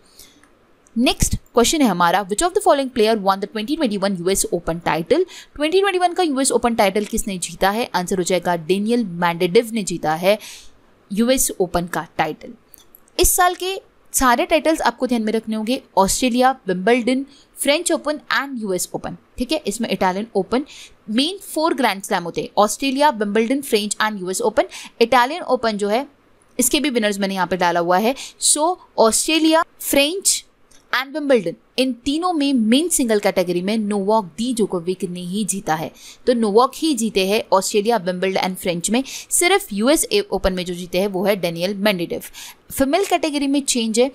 नेक्स्ट क्वेश्चन है हमारा, which of the following player one the 2021 US open title. 2021 का यूएस ओपन टाइटल किसने जीता है? आंसर हो जाएगा डेनियल मेडवेडेव ने जीता है यूएस ओपन का टाइटल। इस साल के सारे टाइटल्स आपको ध्यान में रखने होंगे, Australia, Wimbledon, French open and US open. ठीक है, इसमें Italian open main 4 grand slam होते हैं, Australia, Wimbledon, French and US open. Italian open जो है इसके भी विनर्स मैंने यहाँ पे डाला हुआ है। So Australia, French and Wimbledon, इन तीनों में मेन सिंगल कैटेगरी में नोवाक जोकोविक ने ही जीता है। तो नोवाक ही जीते हैं ऑस्ट्रेलिया, विंबलडन एंड फ्रेंच में। सिर्फ यूएस ओपन में जो जीते हैं वो है डेनियल मेडवेडेव। फीमेल कैटेगरी में चेंज है,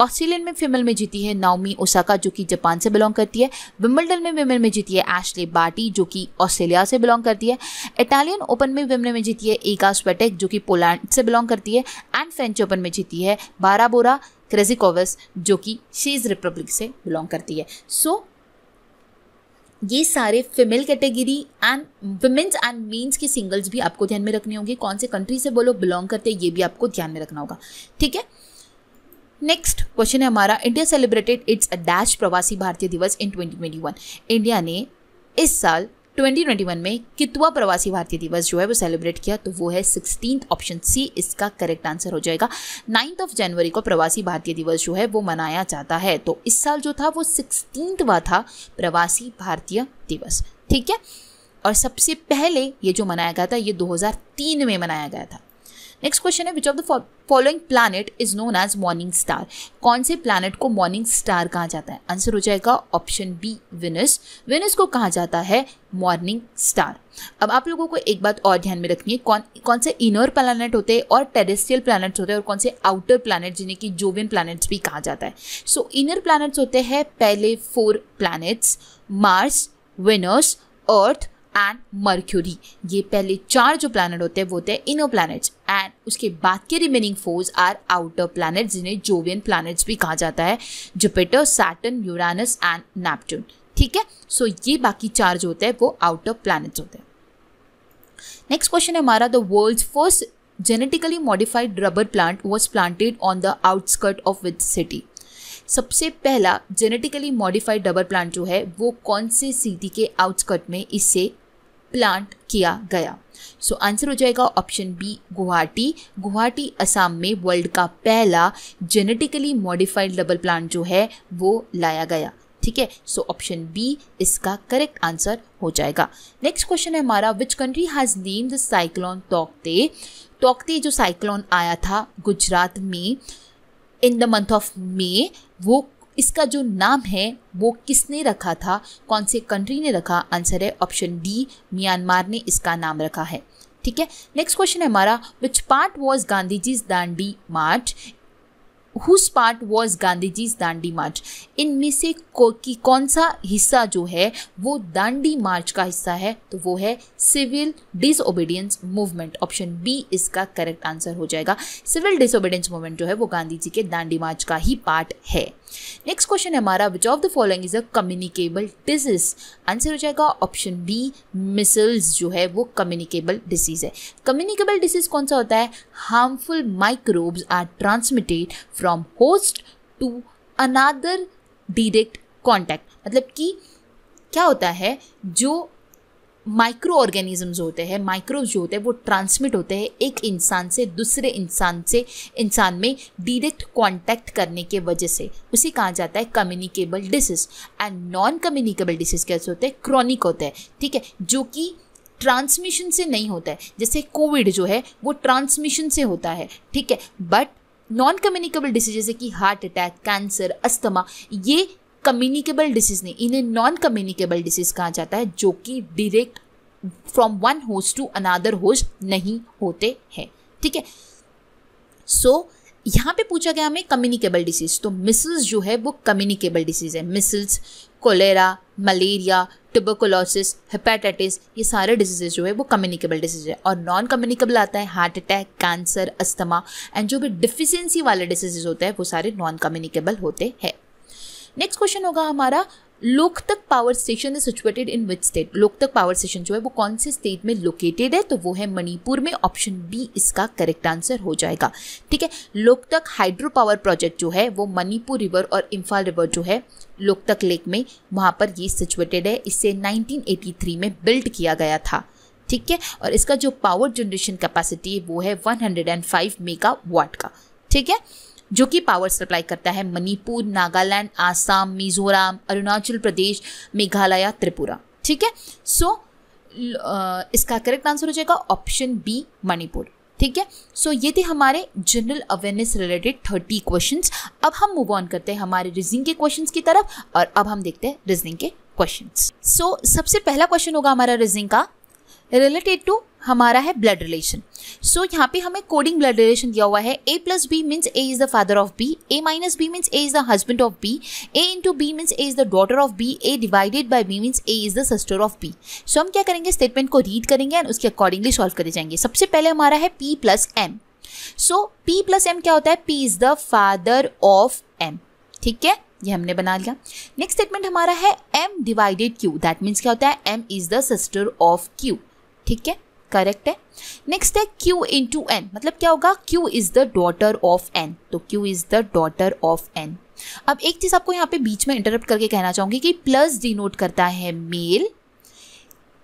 ऑस्ट्रेलियन में फीमेल में जीती है नाओमी ओसाका जो कि जापान से बिलोंग करती है। विंबलडन में विमेन में जीती है एशले बार्टी जो कि ऑस्ट्रेलिया से बिलोंग करती है। इटालियन ओपन में विमेन में जीती है इगा स्विएटेक जो कि पोलैंड से बिलोंग करती है। एंड फ्रेंच ओपन में जीती है बाराबोरा क्रेजिकोविच जो कि चेक रिपब्लिक से बिलोंग करती है। सो ये सारे female category and women's and men's के सिंगल्स भी आपको ध्यान में रखने होंगे, कौन से कंट्री से वो लोग बिलोंग करते हैं ये भी आपको ध्यान में रखना होगा। ठीक है, नेक्स्ट क्वेश्चन है हमारा, इंडिया सेलिब्रेटेड इट्स डैश प्रवासी भारतीय दिवस इन 2021। इंडिया ने इस साल 2021 में कितवा प्रवासी भारतीय दिवस जो है वो सेलिब्रेट किया? तो वो है 16th, ऑप्शन सी इसका करेक्ट आंसर हो जाएगा। 9 जनवरी को प्रवासी भारतीय दिवस जो है वो मनाया जाता है। तो इस साल जो था वो 16वां था प्रवासी भारतीय दिवस। ठीक है, और सबसे पहले ये जो मनाया गया था ये 2003 में मनाया गया था। नेक्स्ट क्वेश्चन है, which of the following planet is known as morning star. कौन से प्लैनेट को मॉर्निंग स्टार कहा जाता है? आंसर हो जाएगा ऑप्शन बी विनस। विनस को कहा जाता है मॉर्निंग स्टार। अब आप लोगों को एक बात और ध्यान में रखनी है, कौन से इनर प्लैनेट होते हैं और टेरेस्ट्रियल प्लैनेट्स होते हैं और कौन से आउटर प्लैनेट जिन्हें कि जोवियन प्लैनेट्स भी कहा जाता है। सो इनर प्लैनेट्स होते हैं पहले 4 planets, Mars, Venus, Earth and Mercury. ये पहले 4 जो प्लैनेट होते हैं वो होते हैं इनर प्लैनेट्स एंड उसके बाद के रिमेनिंग 4 आर आउटर प्लैनेट्स जिन्हें जोवियन प्लैनेट्स भी कहा जाता है, Jupiter, Saturn, Uranus and Neptune. ठीक है, सो ये बाकी 4 जो होते हैं वो आउटर प्लैनेट्स होते हैं। नेक्स्ट क्वेश्चन है हमारा, the world's first genetically modified rubber plant was planted on the outskirt of which city. सबसे पहला जेनेटिकली मॉडिफाइड रबर प्लांट जो है वो कौन से सिटी के आउटस्कर्ट में इससे प्लांट किया गया? सो आंसर हो जाएगा ऑप्शन बी गुवाहाटी। गुवाहाटी असम में वर्ल्ड का पहला जेनेटिकली मॉडिफाइड रबर प्लांट जो है वो लाया गया। ठीक है, सो ऑप्शन बी इसका करेक्ट आंसर हो जाएगा। नेक्स्ट क्वेश्चन है हमारा, which country has named the cyclone Tauktae. Tauktae जो साइक्लोन आया था गुजरात में in the month of May, वो इसका जो नाम है वो किसने रखा था, कौन से कंट्री ने रखा? आंसर है ऑप्शन डी म्यांमार ने इसका नाम रखा है। ठीक है, नेक्स्ट क्वेश्चन है हमारा, which part was Gandhiji's Dandi march. Whose part was Gandhiji's Dandi march. इनमें से कौन सा हिस्सा जो है वो दांडी मार्च का हिस्सा है? तो वो है civil disobedience movement. Option B इसका करेक्ट आंसर हो जाएगा। सिविल डिसओबीडियंस मूवमेंट जो है वो गांधी जी के दांडी मार्च का ही पार्ट है। नेक्स्ट क्वेश्चन है हमारा, which of the following is a communicable disease. Answer हो जाएगा ऑप्शन बी मिसल्स जो है वो कम्युनिकेबल डिसीज है। कम्युनिकेबल डिसीज कौन सा होता है? Harmful microbes are transmitted from host to another direct contact. मतलब कि क्या होता है, जो माइक्रो ऑर्गेनिजम्स होते हैं, माइक्रोब्स जो होते हैं वो ट्रांसमिट होते हैं एक इंसान से दूसरे इंसान में डायरेक्ट कांटेक्ट करने के वजह से, उसे कहा जाता है communicable disease. And non communicable disease कैसे होते हैं? क्रॉनिक होते हैं। ठीक है, जो कि ट्रांसमिशन से नहीं होता है, जैसे कोविड जो है वो ट्रांसमिशन से होता है। ठीक है, बट नॉन कम्युनिकेबल डिसीज जैसे कि हार्ट अटैक, कैंसर, अस्थमा, ये कम्युनिकेबल डिसीज नहीं, इन्हें नॉन कम्युनिकेबल डिसीज कहा जाता है, जो कि direct from one host to another host नहीं होते हैं। ठीक है, सो यहाँ पे पूछा गया हमें कम्युनिकेबल डिसीज, तो मिसल्स जो है वो कम्युनिकेबल डिसीज है। Measles, cholera, malaria, tuberculosis, hepatitis, ये सारे डिसीजेज जो है वो कम्युनिकेबल डिसीज है। और नॉन कम्युनिकेबल आता है heart attack, cancer, asthma and जो भी डिफिशियंसी वाले डिसीजेज होते हैं वो सारे नॉन कम्युनिकेबल होते हैं। नेक्स्ट क्वेश्चन होगा हमारा, Loktak power station is situated in which state? Loktak power station जो है वो कौन से स्टेट में लोकेटेड है? तो वो है मणिपुर में। ऑप्शन बी इसका करेक्ट आंसर हो जाएगा। ठीक है, लोकतक हाइड्रो पावर प्रोजेक्ट जो है वो मणिपुर रिवर और इम्फाल रिवर जो है लोकतक लेक में, वहाँ पर ये सिचुएटेड है। इसे 1983 में बिल्ड किया गया था। ठीक है, और इसका जो पावर जनरेशन कैपेसिटी है वो है 105 मेगावाट का। ठीक है, जो कि पावर सप्लाई करता है मणिपुर, नागालैंड, आसाम, मिजोरम, अरुणाचल प्रदेश, मेघालय, त्रिपुरा। ठीक है, सो इसका करेक्ट आंसर हो जाएगा ऑप्शन बी मणिपुर। ठीक है, सो ये थे हमारे जनरल अवेयरनेस रिलेटेड 30 क्वेश्चंस। अब हम मूव ऑन करते हैं हमारे रीजनिंग के क्वेश्चंस की तरफ, और अब हम देखते हैं रीजनिंग के क्वेश्चंस। सो सबसे पहला क्वेश्चन होगा हमारा रीजनिंग का रिलेटेड टू हमारा है ब्लड रिलेशन। सो यहाँ पे हमें कोडिंग ब्लड रिलेशन दिया हुआ है। A plus B means A is the father of B, A minus B means A is the husband of B, A into B means A is the daughter of B, A divided by B means A is the sister of B। सो हम क्या करेंगे, statement को read करेंगे और उसके accordingly solve करे जाएंगे। सबसे पहले हमारा है P plus M। सो P plus M क्या होता है? P is the father of M। ठीक है, ये हमने बना लिया। नेक्स्ट स्टेटमेंट हमारा है M divided Q, that means क्या होता है? M is the sister of Q। ठीक है, करेक्ट है। नेक्स्ट है Q into N, मतलब क्या होगा? Q is the daughter of N, तो Q is the daughter of N। अब एक चीज आपको यहाँ पे बीच में इंटरप्ट करके कहना चाहूंगी कि प्लस डिनोट करता है मेल,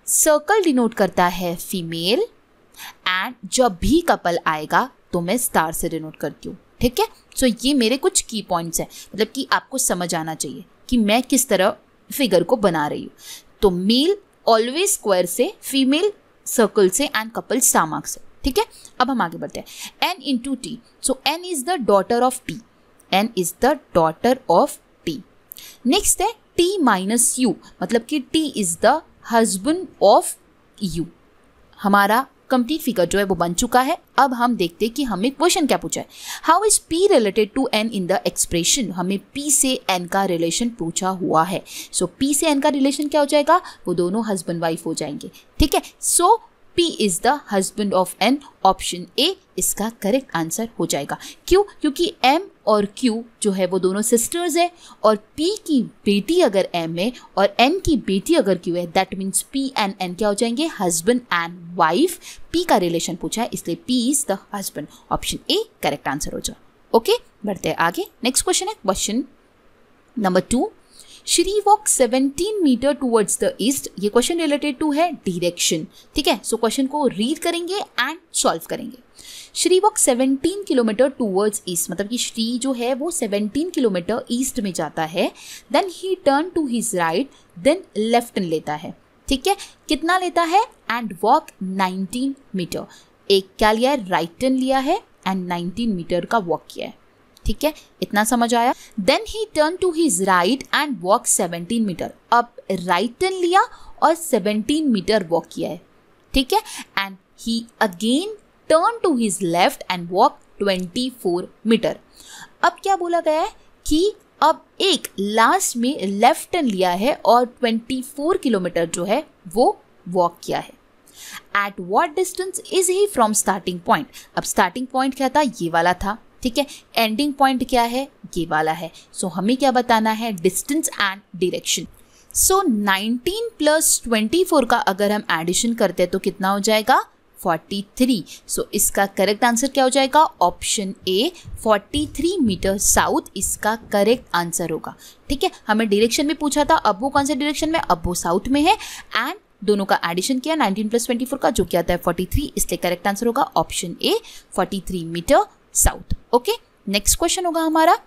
सर्कल डिनोट करता है फीमेल, एंड जब भी कपल आएगा तो मैं स्टार से डिनोट करती हूँ। ठीक है, सो ये मेरे कुछ की पॉइंट्स हैं, मतलब कि आपको समझ आना चाहिए कि मैं किस तरह फिगर को बना रही हूँ। तो मेल ऑलवेज स्क्वायर से, फीमेल सर्कल से, एंड कपल स्टार मार्क से। ठीक है, अब हम आगे बढ़ते हैं। N into T, so N is the daughter of T, N is the daughter of T। Next है T माइनस U, मतलब कि T is the husband of U। हमारा कंप्लीट फिगर जो है वो बन चुका है। अब हम देखते हैं कि हमें क्वेश्चन क्या पूछा है। How is P related to N in the expression? हमें P से N का रिलेशन पूछा हुआ है। सो P से N का रिलेशन क्या हो जाएगा? वो दोनों हस्बैंड वाइफ हो जाएंगे। ठीक है, so P is the husband of N, option A इसका करेक्ट आंसर हो जाएगा। क्यों? क्योंकि M और Q जो है वो दोनों सिस्टर्स है, और P की बेटी अगर M है और N की बेटी अगर Q है, that means P and N क्या हो जाएंगे? Husband and wife. P का रिलेशन पूछा है, इसलिए P is the husband, option A correct answer हो जाए। ओके, बढ़ते हैं आगे। नेक्स्ट क्वेश्चन है question number 2। Shri walk 17 metre towards the east. ये क्वेश्चन रिलेटेड टू है डायरेक्शन। ठीक है, सो क्वेश्चन को रीड करेंगे एंड सॉल्व करेंगे। Shri walk 17 kilometre towards east, मतलब कि श्री जो है वो 17 किलोमीटर ईस्ट में जाता है। Then he turn to his right, then left turn लेता है। ठीक है, कितना लेता है? And walk 19 metre. एक क्या लिया है? राइट टर्न लिया है एंड 19 मीटर का वॉक किया है। ठीक है, इतना समझ आया। Then he turn to his right and walk 17 metre. अब राइट टर्न लिया और 17 मीटर वॉक किया है। ठीक है, and he again turn to his left and walk 24 metre. अब क्या बोला गया है कि अब एक लास्ट में लेफ्ट टर्न लिया है और 24 किलोमीटर जो है वो वॉक किया है। At what distance is he from starting point? अब स्टार्टिंग पॉइंट क्या था? ये वाला था। ठीक है, एंडिंग पॉइंट क्या है? ये वाला है। सो हमें क्या बताना है? Distance and direction. So 19 plus 24 का अगर हम एडिशन करते हैं तो कितना हो जाएगा? 43। सो इसका करेक्ट आंसर क्या हो जाएगा? ऑप्शन ए 43 मीटर साउथ इसका करेक्ट आंसर होगा। ठीक है, हमें डायरेक्शन में पूछा था, अब वो कौन से डायरेक्शन में? अब वो साउथ में है, एंड दोनों का एडिशन किया 19 प्लस 24 का, जो क्या आता है 43, इसलिए करेक्ट आंसर होगा option A 43 metre south. Okay, next question होगा हमारा।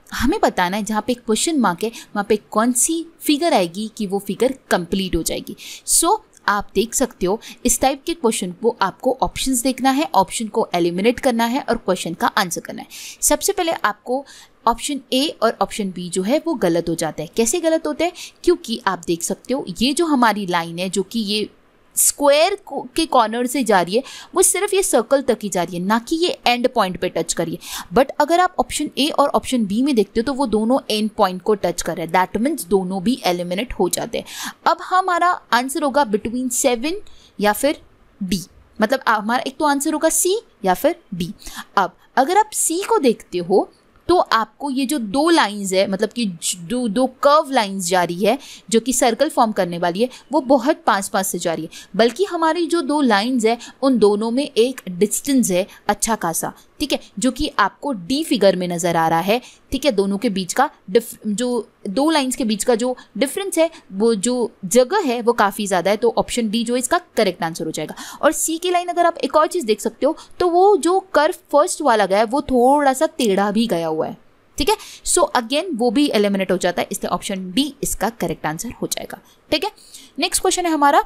हमें बताना है जहाँ पे क्वेश्चन मार्क है वहाँ पे कौन सी फिगर आएगी कि वो फिगर कंप्लीट हो जाएगी। सो आप देख सकते हो इस टाइप के क्वेश्चन को आपको ऑप्शंस देखना है, ऑप्शन को एलिमिनेट करना है और क्वेश्चन का आंसर करना है। सबसे पहले आपको ऑप्शन ए और ऑप्शन बी जो है वो गलत हो जाता है। कैसे गलत होते हैं? क्योंकि आप देख सकते हो ये जो हमारी लाइन है जो कि ये स्क्वायर के कॉर्नर से जा रही है वो सिर्फ ये सर्कल तक ही जा रही है, ना कि ये एंड पॉइंट पे टच करिए। बट अगर आप ऑप्शन ए और ऑप्शन बी में देखते हो तो वो दोनों एंड पॉइंट को टच कर रहे हैं, दैट मीन्स दोनों भी एलिमिनेट हो जाते हैं। अब हमारा आंसर होगा बिटवीन 7 या फिर डी, मतलब हमारा एक तो आंसर होगा सी या फिर डी। अब अगर आप सी को देखते हो तो आपको ये जो दो लाइंस है, मतलब कि दो कर्व लाइंस जा रही है जो कि सर्कल फॉर्म करने वाली है, वो बहुत पास पास से जा रही है, बल्कि हमारी जो दो लाइंस है उन दोनों में एक डिस्टेंस है अच्छा खासा, ठीक है, जो कि आपको डी फिगर में नज़र आ रहा है, ठीक है। दोनों के बीच का जो दो लाइंस के बीच का जो डिफरेंस है, वो जो जगह है वो काफ़ी ज़्यादा है, तो ऑप्शन डी जो है इसका करेक्ट आंसर हो जाएगा। और सी की लाइन अगर आप एक और चीज़ देख सकते हो तो वो जो कर्व फर्स्ट वाला गया है वो थोड़ा सा टेढ़ा भी गया हुआ है, ठीक है। सो अगेन वो भी एलिमिनेट हो जाता है, इसलिए ऑप्शन डी इसका करेक्ट आंसर हो जाएगा, ठीक है। नेक्स्ट क्वेश्चन है हमारा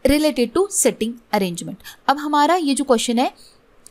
रिलेटेड टू सिटिंग अरेंजमेंट। अब हमारा ये जो क्वेश्चन है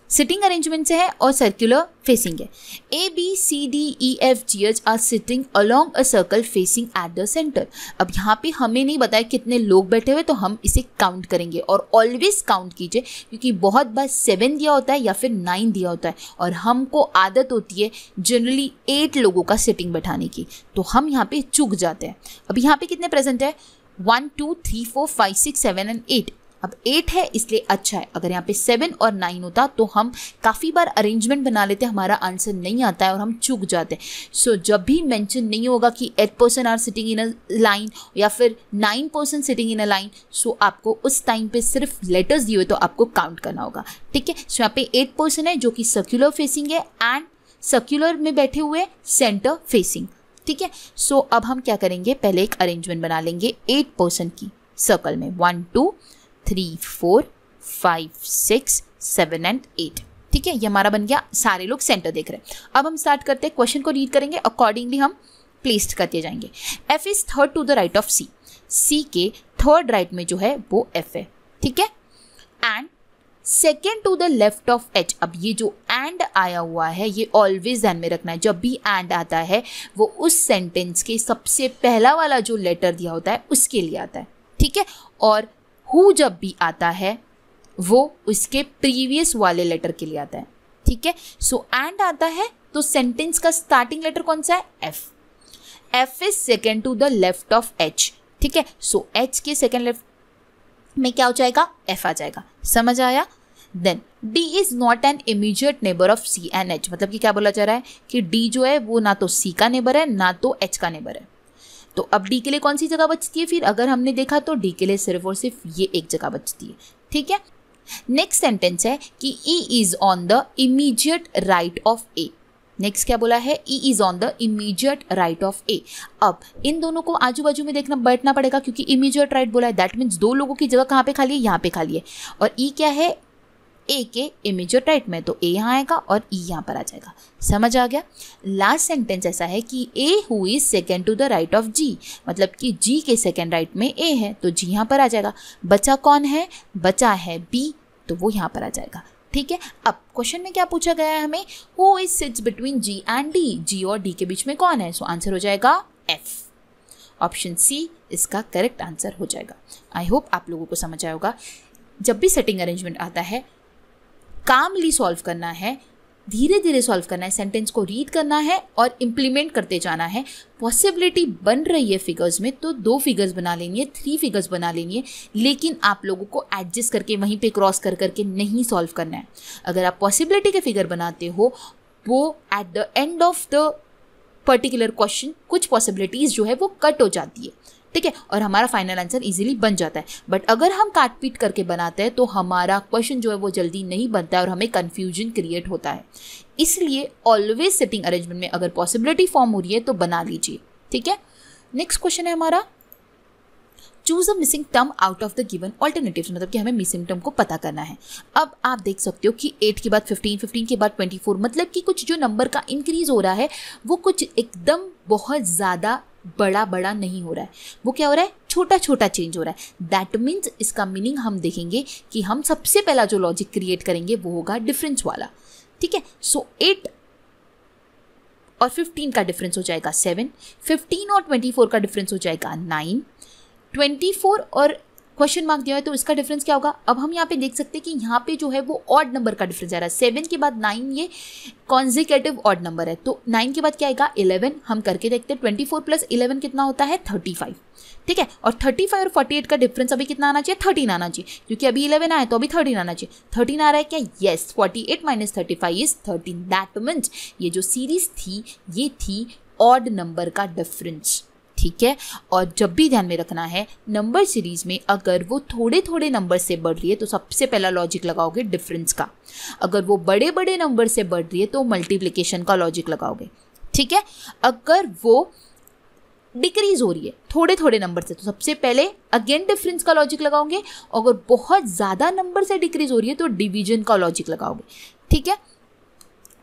सिटिंग अरेंजमेंट से है और सर्कुलर फेसिंग है। A B C D E F G H are sitting along a circle facing at the centre. अब यहाँ पे हमें नहीं बताया कितने लोग बैठे हुए, तो हम इसे काउंट करेंगे और ऑलवेज काउंट कीजिए, क्योंकि बहुत बार 7 दिया होता है या फिर 9 दिया होता है और हमको आदत होती है जनरली 8 लोगों का सिटिंग बैठाने की, तो हम यहाँ पे चूक जाते हैं। अब यहाँ पे कितने प्रेजेंट है? 1 2 3 4 5 6 7 एंड 8। अब 8 है इसलिए अच्छा है, अगर यहाँ पे 7 और 9 होता तो हम काफ़ी बार अरेंजमेंट बना लेते, हमारा आंसर नहीं आता है और हम चूक जाते हैं। सो जब भी मेंशन नहीं होगा कि 8% are sitting in a line या फिर 9% सिटिंग इन अ लाइन, सो आपको उस टाइम पे सिर्फ लेटर्स दिए हुए तो आपको काउंट करना होगा, ठीक है। सो यहाँ पे 8% है जो कि सर्कुलर फेसिंग है एंड सर्कुलर में बैठे हुए सेंटर फेसिंग, ठीक है। सो अब हम क्या करेंगे, पहले एक अरेंजमेंट बना लेंगे 8% की सर्कल में, 1 2 3 4 5 6 7 एंड 8, ठीक है। ये हमारा बन गया, सारे लोग सेंटर देख रहे हैं। अब हम स्टार्ट करते हैं, क्वेश्चन को रीड करेंगे, अकॉर्डिंगली हम प्लेस्ड करते जाएंगे। F is third to the right of C, C के थर्ड राइट में जो है वो एफ है, ठीक है। And second to the left of H. अब ये जो एंड आया हुआ है ये ऑलवेज ध्यान में रखना है, जब भी एंड आता है वो उस सेंटेंस के सबसे पहला वाला जो लेटर दिया होता है उसके लिए आता है, ठीक है। और हु जब भी आता है वो उसके प्रीवियस वाले लेटर के लिए आता है, ठीक है। सो एंड आता है तो सेंटेंस का स्टार्टिंग लेटर कौन सा है? F. F is second to the left of H, ठीक है। सो एच के सेकेंड लेफ्ट में क्या हो जाएगा? एफ आ जाएगा, समझ आया। Then D is not an immediate neighbour of C and H, मतलब कि क्या बोला जा रहा है कि डी जो है वो ना तो सी का नेबर है ना तो एच का नेबर है। तो अब डी के लिए कौन सी जगह बचती है? फिर अगर हमने देखा तो डी के लिए सिर्फ और सिर्फ ये एक जगह बचती है, ठीक है। नेक्स्ट सेंटेंस है कि E is on the immediate right of A. Next क्या बोला है? E is on the immediate right of A. अब इन दोनों को आजू बाजू में देखना बैठना पड़ेगा, क्योंकि इमीडिएट राइट बोला है, दैट मीन्स दो लोगों की जगह कहाँ पे खाली है? यहाँ पे खाली है। और ई क्या है? ए के इमीडिएट राइट में, तो ए यहाँ आएगा और ई यहाँ पर आ जाएगा, समझ आ गया। लास्ट सेंटेंस ऐसा है कि A who is second to the right of G, मतलब कि जी के सेकेंड राइट में ए है तो जी यहाँ पर आ जाएगा। बचा कौन है? बचा है बी, तो वो यहाँ पर आ जाएगा, ठीक है। अब क्वेश्चन में क्या पूछा गया है हमें? Who is sits between G and D, G और डी के बीच में कौन है? सो आंसर हो जाएगा एफ। ऑप्शन सी इसका करेक्ट आंसर हो जाएगा। आई होप आप लोगों को समझ आया होगा। जब भी सेटिंग अरेंजमेंट आता है कामली सॉल्व करना है, धीरे धीरे सॉल्व करना है, सेंटेंस को रीड करना है और इम्प्लीमेंट करते जाना है। पॉसिबिलिटी बन रही है फिगर्स में तो 2 फिगर्स बना लेनी है, 3 फिगर्स बना लेनी है, लेकिन आप लोगों को एडजस्ट करके वहीं पे क्रॉस कर करके नहीं सॉल्व करना है। अगर आप पॉसिबिलिटी के फिगर बनाते हो वो at the end of the particular question कुछ पॉसिबिलिटीज़ जो है वो कट हो जाती है, ठीक है, और हमारा फाइनल आंसर इजीली बन जाता है। बट अगर हम काट पीट करके बनाते हैं तो हमारा क्वेश्चन जो है वो जल्दी नहीं बनता है और हमें कन्फ्यूजन क्रिएट होता है। इसलिए ऑलवेज सेटिंग अरेंजमेंट में अगर पॉसिबिलिटी फॉर्म हो रही है तो बना लीजिए, ठीक है। नेक्स्ट क्वेश्चन है हमारा choose a missing term out of the given alternatives, मतलब कि हमें मिसिंग टर्म को पता करना है। अब आप देख सकते हो कि 8 के बाद 15, 15 के बाद 24, मतलब कि कुछ जो नंबर का इंक्रीज हो रहा है वो कुछ एकदम बहुत ज़्यादा बड़ा नहीं हो रहा है, वो क्या हो रहा है? छोटा छोटा चेंज हो रहा है। दैट मीन्स इसका मीनिंग हम देखेंगे कि हम सबसे पहला जो लॉजिक क्रिएट करेंगे वो होगा डिफरेंस वाला, ठीक है। सो 8 और 15 का डिफरेंस हो जाएगा 7, 15 और 24 का डिफरेंस हो जाएगा 9, 24 और क्वेश्चन मार्क दिया है तो इसका डिफरेंस क्या होगा। अब हम यहाँ पे देख सकते हैं कि यहाँ पे जो है वो ऑड नंबर का डिफरेंस आ रहा है। 7 के बाद 9 ये कॉन्जिक्यूटिव ऑड नंबर है, तो 9 के बाद क्या आएगा 11। हम करके देखते हैं 24 प्लस 11 कितना होता है 35, ठीक है। और 35 और 48 का डिफरेंस अभी कितना आना चाहिए 13 आना चाहिए, क्योंकि अभी 11 आया तो अभी 13 आना चाहिए। 13 आ रहा है क्या, yes. 48 minus 35 is 13। That means ये जो सीरीज थी ये थी ऑड नंबर का डिफरेंस, ठीक है। और जब भी ध्यान में रखना है नंबर सीरीज में अगर वो थोड़े थोड़े नंबर से बढ़ रही है तो सबसे पहला लॉजिक लगाओगे डिफरेंस का, अगर वो बड़े बड़े नंबर से बढ़ रही है तो मल्टीप्लिकेशन का लॉजिक लगाओगे, ठीक है। अगर वो डिक्रीज हो रही है थोड़े थोड़े नंबर से तो सबसे पहले अगेन डिफरेंस का लॉजिक लगाओगे, अगर बहुत ज़्यादा नंबर से डिक्रीज हो रही है तो डिवीजन का लॉजिक लगाओगे, ठीक है।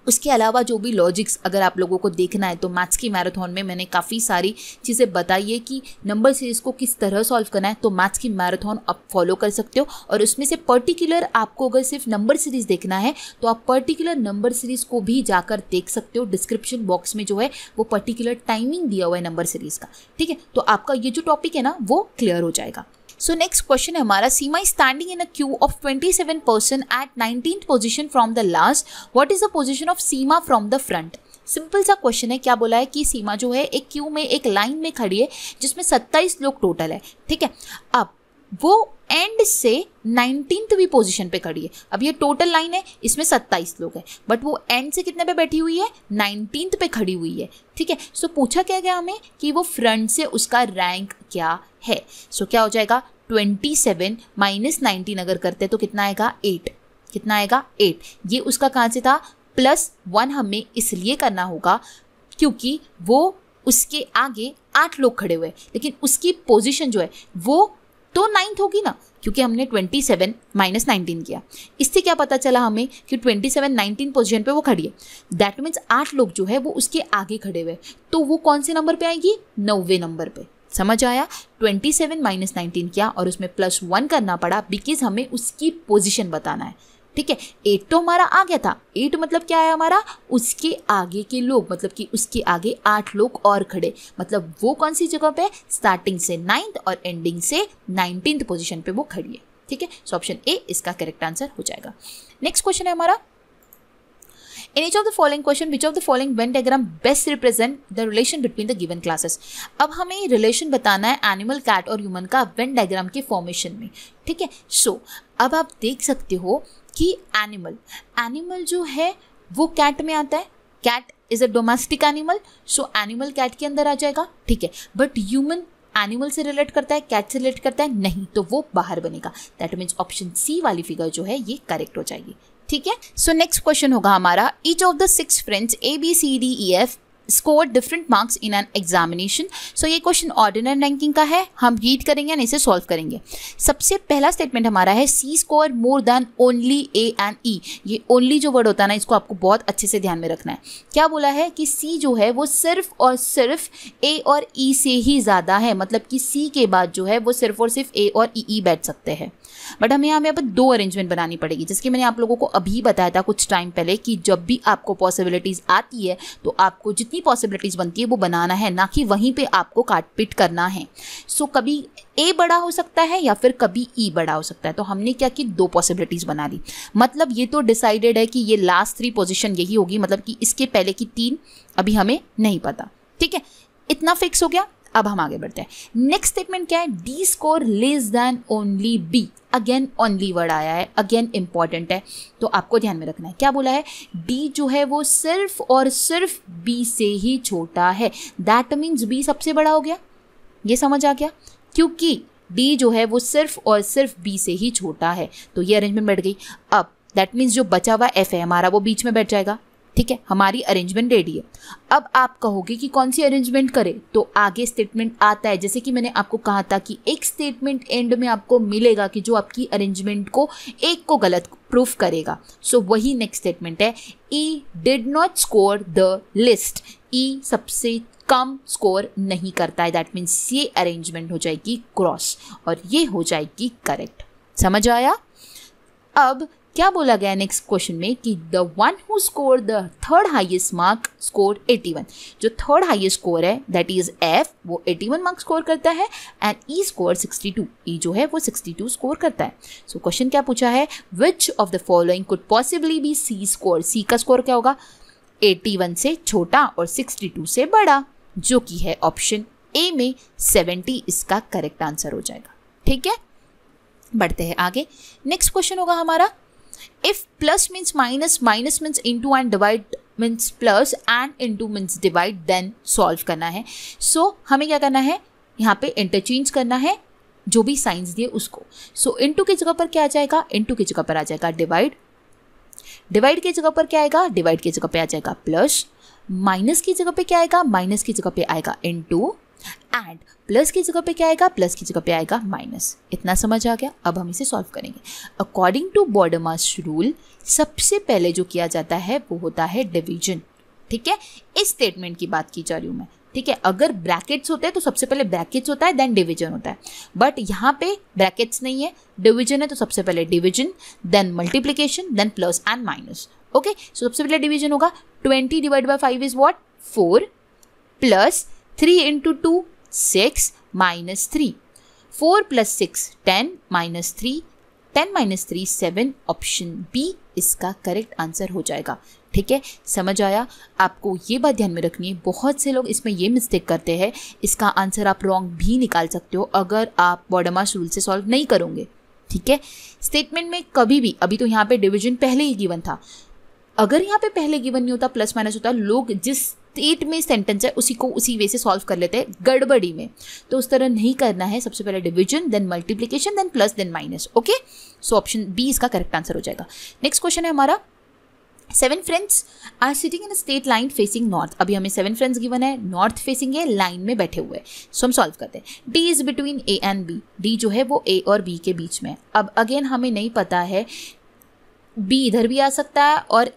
उसके अलावा जो भी लॉजिक्स अगर आप लोगों को देखना है तो मैथ्स की मैराथन में मैंने काफ़ी सारी चीज़ें बताई है कि नंबर सीरीज़ को किस तरह सॉल्व करना है, तो मैथ्स की मैराथन आप फॉलो कर सकते हो। और उसमें से पर्टिकुलर आपको अगर सिर्फ नंबर सीरीज़ देखना है तो आप पर्टिकुलर नंबर सीरीज़ को भी जाकर देख सकते हो। डिस्क्रिप्शन बॉक्स में जो है वो पर्टिकुलर टाइमिंग दिया हुआ है नंबर सीरीज़ का, ठीक है। तो आपका ये जो टॉपिक है ना वो क्लियर हो जाएगा। सो नेक्स्ट क्वेश्चन है हमारा, Seema is standing in a queue of 27 person at 19th position from the last, what is the position of Seema from the front. Simple सा क्वेश्चन है, क्या बोला है कि सीमा जो है एक क्यू में एक लाइन में खड़ी है जिसमें 27 लोग टोटल है, ठीक है। अब वो एंड से 19वीं पोजीशन पे खड़ी है। अब ये टोटल लाइन है, इसमें 27 लोग हैं, बट वो एंड से कितने पे बैठी हुई है 19th पे खड़ी हुई है, ठीक है। सो पूछा क्या गया हमें कि वो फ्रंट से उसका रैंक क्या है। सो क्या हो जाएगा 27 माइनस 19 अगर करते तो कितना आएगा 8, कितना आएगा 8। ये उसका कहाँ से था +1, हमें इसलिए करना होगा क्योंकि वो उसके आगे 8 लोग खड़े हुए, लेकिन उसकी पोजीशन जो है वो तो 9th होगी ना, क्योंकि हमने 27 माइनस 19 किया। इससे क्या पता चला हमें कि 27 19 पोजीशन पे वो खड़ी है। दैट मीन्स 8 लोग जो है वो उसके आगे खड़े हुए, तो वो कौन से नंबर पे आएगी 9वें नंबर पे। समझ आया। 27 माइनस 19 किया और उसमें +1 करना पड़ा बिकॉज हमें उसकी पोजीशन बताना है, ठीक है। 8 तो हमारा आ गया था, 8 मतलब क्या है हमारा उसके आगे के लोग, मतलब कि उसके आगे 8 लोग और खड़े, मतलब वो कौन सी जगह पे स्टार्टिंग से 9th और एंडिंग से 19th पोजीशन पे वो खड़ी है, ठीक है। सो ऑप्शन ए इसका करेक्ट आंसर हो जाएगा। नेक्स्ट क्वेश्चन है हमारा, In each of the following question, which of the following Venn diagram best represent the relation between the given classes? अब हमें रिलेशन बताना है एनिमल, कैट और ह्यूमन का वेन डायग्राम के फॉर्मेशन में, ठीक है। सो अब आप देख सकते हो कि एनिमल जो है वो कैट में आता है, cat is a domestic animal, so animal cat के अंदर आ जाएगा, ठीक है। बट ह्यूमन एनिमल से रिलेट करता है, कैट से रिलेट करता है नहीं, तो वो बाहर बनेगा। दैट मीन्स ऑप्शन सी वाली फिगर जो है ये करेक्ट हो जाएगी, ठीक है। सो नेक्स्ट क्वेश्चन होगा हमारा, each of the 6 friends ABCDEF score different marks in an examination. So ये क्वेश्चन ऑर्डिनरी रैंकिंग का है, हम रीड करेंगे एंड इसे सॉल्व करेंगे। सबसे पहला स्टेटमेंट हमारा है C score more than only A and E. ये ओनली जो वर्ड होता है ना इसको आपको बहुत अच्छे से ध्यान में रखना है। क्या बोला है कि सी जो है वो सिर्फ और सिर्फ ए और ई से ही ज़्यादा है, मतलब कि सी के बाद जो है वो सिर्फ और सिर्फ ए और ई बैठ सकते हैं। बट हमें यहाँ पे 2 अरेंजमेंट बनानी पड़ेगी, जिसकी मैंने आप लोगों को अभी बताया था कुछ टाइम पहले कि जब भी आपको पॉसिबिलिटीज़ आती है तो आपको जितनी पॉसिबिलिटीज़ बनती है वो बनाना है, ना कि वहीं पे आपको काट पीट करना है। सो कभी ए बड़ा हो सकता है या फिर कभी ई बड़ा हो सकता है। तो हमने क्या कि 2 पॉसिबिलिटीज़ बना ली, मतलब ये तो डिसाइडेड है कि ये लास्ट 3 पोजीशन यही होगी, मतलब कि इसके पहले की 3 अभी हमें नहीं पता, ठीक है। इतना फिक्स हो गया। अब हम आगे बढ़ते हैं। नेक्स्ट स्टेटमेंट क्या है, D score less than only B. Again only word आया है, अगेन इंपॉर्टेंट है, तो आपको ध्यान में रखना है। क्या बोला है, डी जो है वो सिर्फ और सिर्फ बी से ही छोटा है। दैट मीन्स बी सबसे बड़ा हो गया, ये समझ आ गया, क्योंकि डी जो है वो सिर्फ और सिर्फ बी से ही छोटा है, तो ये अरेंजमेंट बैठ गई। अब दैट मीन्स जो बचा हुआ एफ है हमारा वो बीच में बैठ जाएगा, ठीक है। हमारी अरेंजमेंट रेडी है। अब आप कहोगे कि कौन सी अरेंजमेंट करें, तो आगे स्टेटमेंट आता है, जैसे कि मैंने आपको कहा था कि एक स्टेटमेंट एंड में आपको मिलेगा कि जो आपकी अरेंजमेंट को एक को गलत प्रूफ करेगा। सो वही नेक्स्ट स्टेटमेंट है, E did not score the list. E सबसे कम स्कोर नहीं करता है, दैट मीन्स ये अरेंजमेंट हो जाएगी क्रॉस और ये हो जाएगी करेक्ट। समझ आया। अब क्या बोला गया नेक्स्ट क्वेश्चन में कि the one who score the third highest mark score 81। जो थर्ड हाईएस्ट स्कोर है दैट इज एफ, वो 81 मार्क स्कोर करता है एंड ई स्कोर 62। ई जो है वो 62 स्कोर करता है। सो क्वेश्चन क्या पूछा है, which of the following could possibly be C score. C का स्कोर क्या होगा, 81 से छोटा और 62 से बड़ा, जो कि है ऑप्शन ए में 70 इसका करेक्ट आंसर हो जाएगा। ठीक है, बढ़ते हैं आगे। नेक्स्ट क्वेश्चन होगा हमारा, if plus means minus, minus means into and divide means plus and into means divide, then solve करना है। सो हमें क्या करना है, यहाँ पे इंटरचेंज करना है जो भी साइंस दिए उसको। सो इनटू की जगह पर क्या आ जाएगा, इनटू की जगह पर आ जाएगा डिवाइड, डिवाइड की जगह पर क्या आएगा, डिवाइड की जगह पे आ जाएगा प्लस, माइनस की जगह पे क्या आएगा, माइनस की जगह पे आएगा इनटू, एंड प्लस की जगह पे क्या आएगा, प्लस की जगह पे आएगा माइनस। इतना समझ आ गया। अब हम इसे सॉल्व करेंगे। अकॉर्डिंग टू बॉडमास रूल सबसे पहले जो किया जाता है वो होता है डिवीजन। ठीक है, इस स्टेटमेंट की बात की जा रही हूँ मैं। ठीक है, अगर ब्रैकेट्स होते हैं तो सबसे पहले ब्रैकेट्स होता है देन डिवीजन होता है, बट यहाँ पे ब्रैकेट्स नहीं है, डिवीजन है, तो सबसे पहले division then multiplication then plus and minus. Okay, so सबसे पहले डिवीजन होगा 20 divide by 5 is what 4 plus 3 into 2 6 minus 3, 4 plus 6 10 minus 3, 10 minus 3 7, option B इसका करेक्ट आंसर हो जाएगा। ठीक है, समझ आया। आपको ये बात ध्यान में रखनी है, बहुत से लोग इसमें ये मिस्टेक करते हैं, इसका आंसर आप रॉन्ग भी निकाल सकते हो अगर आप बॉडमास रूल से सॉल्व नहीं करोगे। ठीक है, स्टेटमेंट में कभी भी, अभी तो यहाँ पे डिवीजन पहले ही गिवन था, अगर यहाँ पे पहले गिवन नहीं होता प्लस माइनस होता, लोग जिस स्टेट में सेंटेंस है उसी को उसी वे से सॉल्व कर लेते हैं गड़बड़ी में, तो उस तरह नहीं करना है। सबसे पहले division then multiplication then plus then minus. Okay, so option B इसका करेक्ट आंसर हो जाएगा। नेक्स्ट क्वेश्चन है हमारा, 7 friends are sitting in a straight line facing north. अभी हमें 7 फ्रेंड्स गिवन है, नॉर्थ फेसिंग है, लाइन में बैठे हुए। सो हम सॉल्व करते हैं। D is between A and B, D जो है वो ए और बी के बीच में। अब अगेन हमें नहीं पता है, बी इधर भी आ सकता है और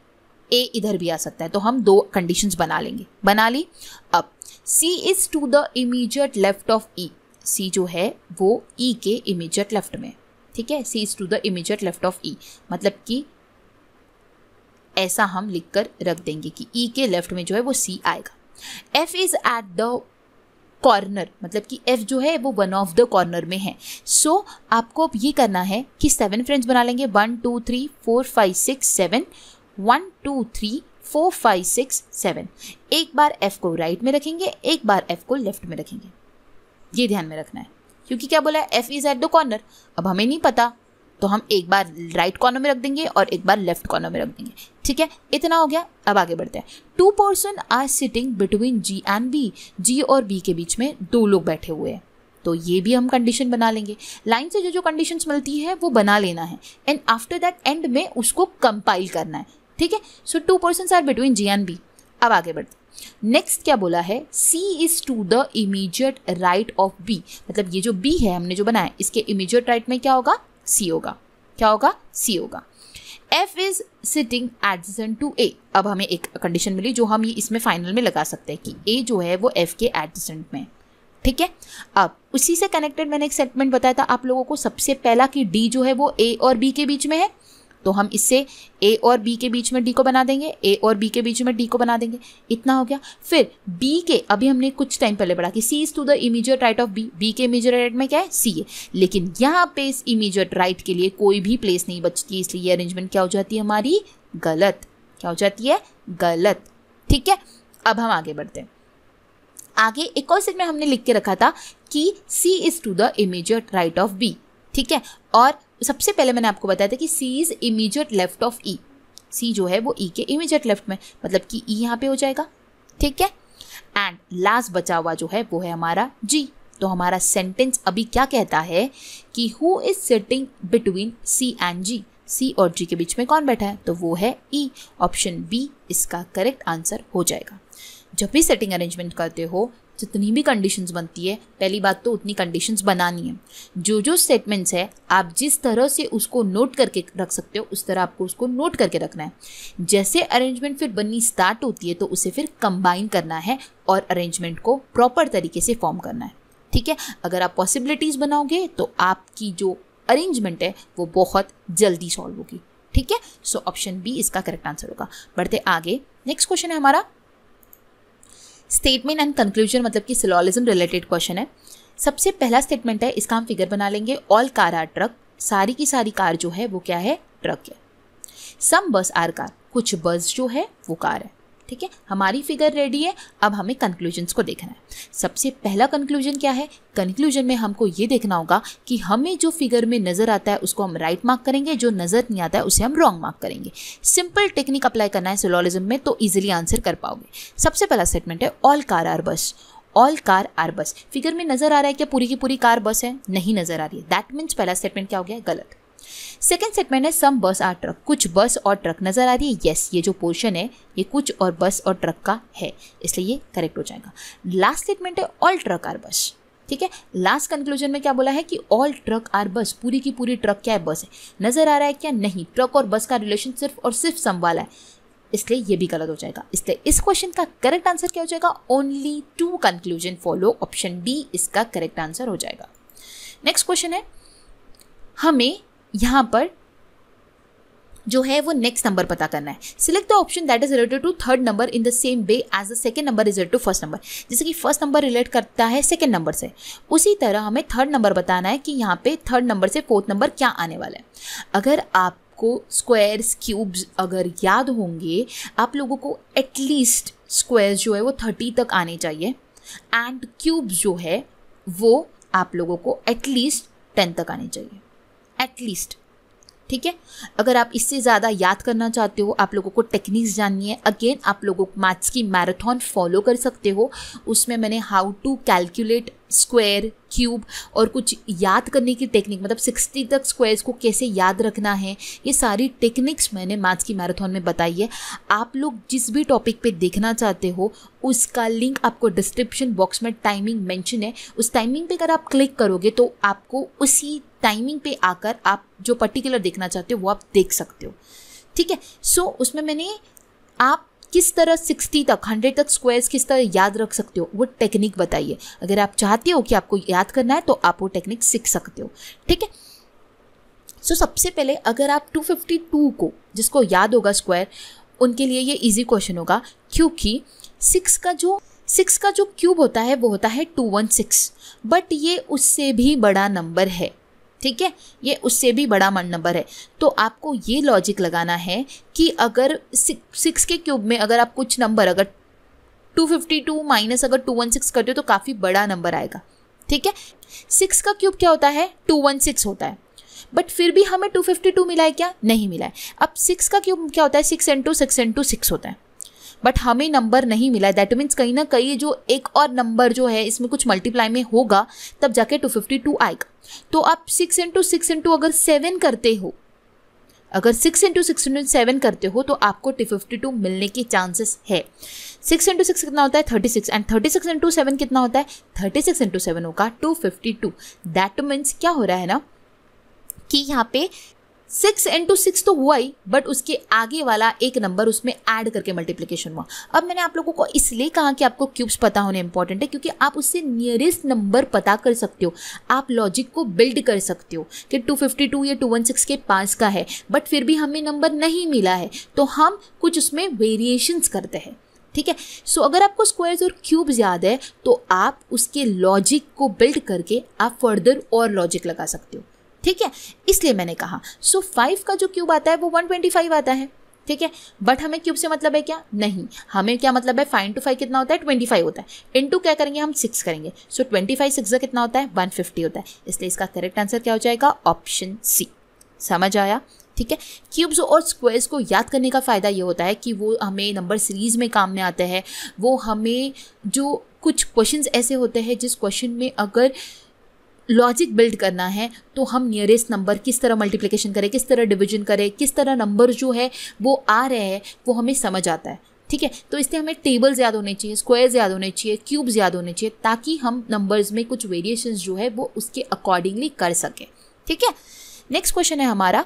ए इधर भी आ सकता है, तो हम दो कंडीशंस बना लेंगे। बना ली। अब C is to the immediate left of E, C जो है वो ई के इमीडिएट लेफ्ट में। ठीक है, C is to the immediate left of E, मतलब कि ऐसा हम लिखकर रख देंगे कि ई के लेफ्ट में जो है वो सी आएगा। F is at the corner, मतलब कि एफ जो है वो वन ऑफ द कॉर्नर में है। सो आपको अब ये करना है कि 7 फ्रेंड्स बना लेंगे, 1 2 3 4 5 6 7, 1 2 3 4 5 6 7। एक बार एफ को राइट में रखेंगे, एक बार एफ को लेफ्ट में रखेंगे, ये ध्यान में रखना है, क्योंकि क्या बोला है, F is at the corner. अब हमें नहीं पता तो हम एक बार राइट कॉर्नर में रख देंगे और एक बार लेफ्ट कॉर्नर में रख देंगे। ठीक है, इतना हो गया। अब आगे बढ़ते हैं। 2 person are sitting between G and B, G और बी के बीच में 2 लोग बैठे हुए हैं, तो ये भी हम कंडीशन बना लेंगे। लाइन से जो जो कंडीशंस मिलती है वो बना लेना है एंड आफ्टर दैट एंड में उसको कंपाइल करना है। ठीक है, so 2 person are between G and B. अब आगे बढ़ते हैं। नेक्स्ट क्या बोला है, C is to the immediate right of B, मतलब ये जो B है हमने जो बनाया, इसके इमीडिएट राइट में क्या होगा, C होगा। क्या होगा, C होगा। F is sitting adjacent to A, अब हमें एक कंडीशन मिली जो हम ये इसमें फाइनल में लगा सकते हैं कि A जो है वो F के एडजेसेंट में। ठीक है, अब उसी से कनेक्टेड मैंने एक स्टेटमेंट बताया था आप लोगों को सबसे पहला कि D जो है वो A और B के बीच में है, तो हम इससे A और B के बीच में D को बना देंगे, A और B के बीच में D को बना देंगे। इतना हो गया। फिर B के, अभी हमने कुछ टाइम पहले पढ़ा कि C is to the immediate right of B, B के इमीडिएट राइट में क्या है, C है, लेकिन यहाँ पे इस इमीडिएट राइट के लिए कोई भी प्लेस नहीं बचती, इसलिए ये अरेंजमेंट क्या हो जाती है हमारी, गलत। क्या हो जाती है, गलत। ठीक है, अब हम आगे बढ़ते हैं। आगे एक और सेट में हमने लिख के रखा था कि C is to the immediate right of B। ठीक है, और सबसे पहले मैंने आपको बताया था कि C is immediate left of E, C जो है वो E के इमीडिएट लेफ्ट में, मतलब कि E यहाँ पे हो जाएगा। ठीक है, एंड लास्ट बचा हुआ जो है वो है हमारा G। तो हमारा सेंटेंस अभी क्या कहता है कि who is sitting between C and G, C और G के बीच में कौन बैठा है, तो वो है E, ऑप्शन बी इसका करेक्ट आंसर हो जाएगा। जब भी सेटिंग अरेंजमेंट करते हो, जितनी भी कंडीशंस बनती है, पहली बात तो उतनी कंडीशंस बनानी है। जो जो स्टेटमेंट्स है आप जिस तरह से उसको नोट करके रख सकते हो उस तरह आपको उसको नोट करके रखना है। जैसे अरेंजमेंट फिर बननी स्टार्ट होती है तो उसे फिर कंबाइन करना है और अरेंजमेंट को प्रॉपर तरीके से फॉर्म करना है। ठीक है, अगर आप पॉसिबिलिटीज़ बनाओगे तो आपकी जो अरेंजमेंट है वो बहुत जल्दी सॉल्व होगी। ठीक है, सो ऑप्शन बी इसका करेक्ट आंसर होगा। बढ़ते आगे, नेक्स्ट क्वेश्चन है हमारा स्टेटमेंट एंड कंक्लूजन, मतलब कि सिलोजिज्म रिलेटेड क्वेश्चन है। सबसे पहला स्टेटमेंट है, इसका हम फिगर बना लेंगे। ऑल कार आर ट्रक, सारी की सारी कार जो है वो क्या है, ट्रक है। सम बस आर कार, कुछ बस जो है वो कार है। ठीक है, हमारी फिगर रेडी है। अब हमें कंक्लूजन्स को देखना है। सबसे पहला कंक्लूजन क्या है, कंक्लूजन में हमको ये देखना होगा कि हमें जो फिगर में नज़र आता है उसको हम राइट मार्क करेंगे, जो नज़र नहीं आता है उसे हम रॉन्ग मार्क करेंगे। सिंपल टेक्निक अप्लाई करना है सिलोजिज्म में, तो ईजिली आंसर कर पाओगे। सबसे पहला स्टेटमेंट है ऑल कार आर बस। ऑल कार आर बस, फिगर में नजर आ रहा है क्या पूरी की पूरी कार बस है, नहीं नजर आ रही है, दैट मीन्स पहला स्टेटमेंट क्या हो गया, गलत। सेकेंड स्टेटमेंट है सम बस आर ट्रक, कुछ बस और ट्रक नजर आ रही है, यस ये जो पोर्शन है ये कुछ और बस और ट्रक का है, इसलिए ये करेक्ट हो जाएगा। लास्ट स्टेटमेंट है ऑल ट्रक आर बस। ठीक है, लास्ट कंक्लूजन में क्या बोला है कि ऑल ट्रक आर बस, पूरी की पूरी ट्रक क्या है, बस है। नजर आ रहा है क्या, नहीं, ट्रक और बस का रिलेशन सिर्फ और सिर्फ सम वाला है, इसलिए ये भी गलत हो जाएगा। इसलिए इस क्वेश्चन का करेक्ट आंसर क्या हो जाएगा, only 2 conclusion follow, option B इसका करेक्ट आंसर हो जाएगा। नेक्स्ट क्वेश्चन है, हमें यहाँ पर जो है वो नेक्स्ट नंबर पता करना है। Select the option that is related to third number in the same way as the second number is related to first number. जैसे कि फर्स्ट नंबर रिलेट करता है सेकंड नंबर से, उसी तरह हमें थर्ड नंबर बताना है कि यहाँ पे थर्ड नंबर से फोर्थ नंबर क्या आने वाला है। अगर आपको स्क्वायर्स क्यूब्स अगर याद होंगे, आप लोगों को एटलीस्ट स्क्वायर्स जो है वो 30 तक आने चाहिए एंड क्यूब्स जो है वो आप लोगों को एटलीस्ट 10 तक आने चाहिए, एटलीस्ट। ठीक है, अगर आप इससे ज़्यादा याद करना चाहते हो, आप लोगों को टेक्निक्स जाननी है, अगेन आप लोगों को मैथ्स की मैराथन फॉलो कर सकते हो। उसमें मैंने how to calculate square cube और कुछ याद करने की टेक्निक, मतलब 60 तक स्क्वायर्स को कैसे याद रखना है, ये सारी टेक्निक्स मैंने मैथ्स की मैराथन में बताई है। आप लोग जिस भी टॉपिक पे देखना चाहते हो उसका लिंक आपको डिस्क्रिप्शन बॉक्स में टाइमिंग मेंशन है, उस टाइमिंग पे अगर आप क्लिक करोगे तो आपको उसी टाइमिंग पे आकर आप जो पर्टिकुलर देखना चाहते हो वो आप देख सकते हो। ठीक है, सो उसमें मैंने आप किस तरह 60 तक 100 तक स्क्वायर्स किस तरह याद रख सकते हो वो टेक्निक बताइए। अगर आप चाहते हो कि आपको याद करना है तो आप वो टेक्निक सीख सकते हो। ठीक है, सो सबसे पहले अगर आप 252 को, जिसको याद होगा स्क्वायर, उनके लिए ये इजी क्वेश्चन होगा, क्योंकि 6 का जो क्यूब होता है वो होता है 216, बट ये उससे भी बड़ा नंबर है। ठीक है, ये उससे भी बड़ा नंबर है, तो आपको ये लॉजिक लगाना है कि अगर 6 के क्यूब में अगर आप कुछ नंबर अगर 252 माइनस अगर 216 करते हो तो काफ़ी बड़ा नंबर आएगा। ठीक है, 6 का क्यूब क्या होता है, 216 होता है, बट फिर भी हमें 252 मिला है क्या, नहीं मिला है। अब 6 का क्यूब क्या होता है, 6 × 6 होता है, बट हमें नंबर नहीं मिला है। दैट मीन्स कहीं ना कहीं जो एक और नंबर जो है इसमें कुछ मल्टीप्लाई में होगा तब जाके 252 आएगा। तो आप 6 × 6 अगर 7 करते हो, अगर 6 × 6 7 करते हो तो आपको 252 मिलने के चांसेस है। 6 × 6 कितना होता है, 36, एंड 36 × 7 कितना होता है, 36 × 7 होगा 252। दैट मीन्स क्या हो रहा है ना कि यहाँ पे 6 × 6 तो हुआ ही, बट उसके आगे वाला एक नंबर उसमें ऐड करके मल्टीप्लिकेशन हुआ। अब मैंने आप लोगों को इसलिए कहा कि आपको क्यूब्स पता होने इंपॉर्टेंट है, क्योंकि आप उससे नियरेस्ट नंबर पता कर सकते हो, आप लॉजिक को बिल्ड कर सकते हो कि 252 या 216 के पास का है, बट फिर भी हमें नंबर नहीं मिला है, तो हम कुछ उसमें वेरिएशंस करते हैं। ठीक है, सो अगर आपको स्क्वायर्स और क्यूब्स याद है तो आप उसके लॉजिक को बिल्ड करके आप फर्दर और लॉजिक लगा सकते हो। ठीक है, इसलिए मैंने कहा। सो 5 का जो क्यूब आता है वो 125 आता है। ठीक है, बट हमें क्यूब से मतलब है क्या, नहीं, हमें क्या मतलब है, 5 × 5 कितना होता है, 25 होता है, इनटू क्या करेंगे हम 6 करेंगे, सो 25 6 कितना होता है, 150 होता है। इसलिए इसका करेक्ट आंसर क्या हो जाएगा, ऑप्शन सी। समझ आया। ठीक है, क्यूब्स और स्क्वायर्स को याद करने का फ़ायदा ये होता है कि वो हमें नंबर सीरीज़ में काम में आते हैं। वो हमें जो कुछ क्वेश्चंस ऐसे होते हैं जिस क्वेश्चन में अगर लॉजिक बिल्ड करना है तो हम नियरेस्ट नंबर किस तरह मल्टीप्लिकेशन करें, किस तरह डिवीजन करें, किस तरह नंबर जो है वो आ रहे हैं वो हमें समझ आता है। ठीक है, तो इसलिए हमें टेबल्स याद होने चाहिए, स्क्वायर्स याद होने चाहिए, क्यूब्स याद होने चाहिए, ताकि हम नंबर्स में कुछ वेरिएशंस जो है वो उसके अकॉर्डिंगली कर सकें। ठीक है, नेक्स्ट क्वेश्चन है हमारा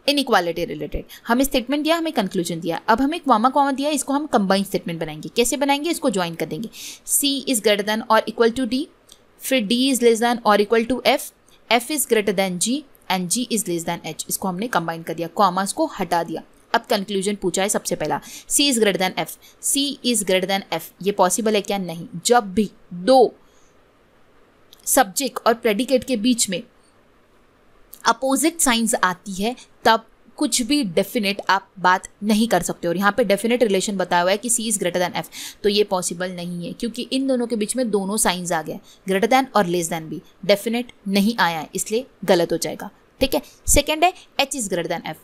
इनइक्वालिटी रिलेटेड। हमें स्टेटमेंट दिया, हमें कंक्लूजन दिया, अब हमें कॉमा दिया, इसको हम कंबाइन स्टेटमेंट बनाएंगे। कैसे बनाएंगे, इसको ज्वाइन कर देंगे। C इज ग्रेटर देन और इक्वल टू D, फिर D इज लेस देन और equal to F, F is greater than G, and G is less than H, इसको हमने कंबाइन कर दिया, कॉमास को हटा दिया। अब कंक्लूजन पूछा है सबसे पहला, C is greater then F, C is greater then F, ये पॉसिबल है क्या? नहीं। जब भी दो सब्जेक्ट और प्रेडिकेट के बीच में अपोजिट साइंस आती है तब कुछ भी डेफिनेट आप बात नहीं कर सकते। और यहाँ पे डेफिनेट रिलेशन बताया हुआ है कि C is greater then F, तो ये पॉसिबल नहीं है क्योंकि इन दोनों के बीच में दोनों साइंस आ गए, ग्रेटर देन और लेस देन भी, डेफिनेट नहीं आया है, इसलिए गलत हो जाएगा। ठीक है। सेकेंड है H is greater then F,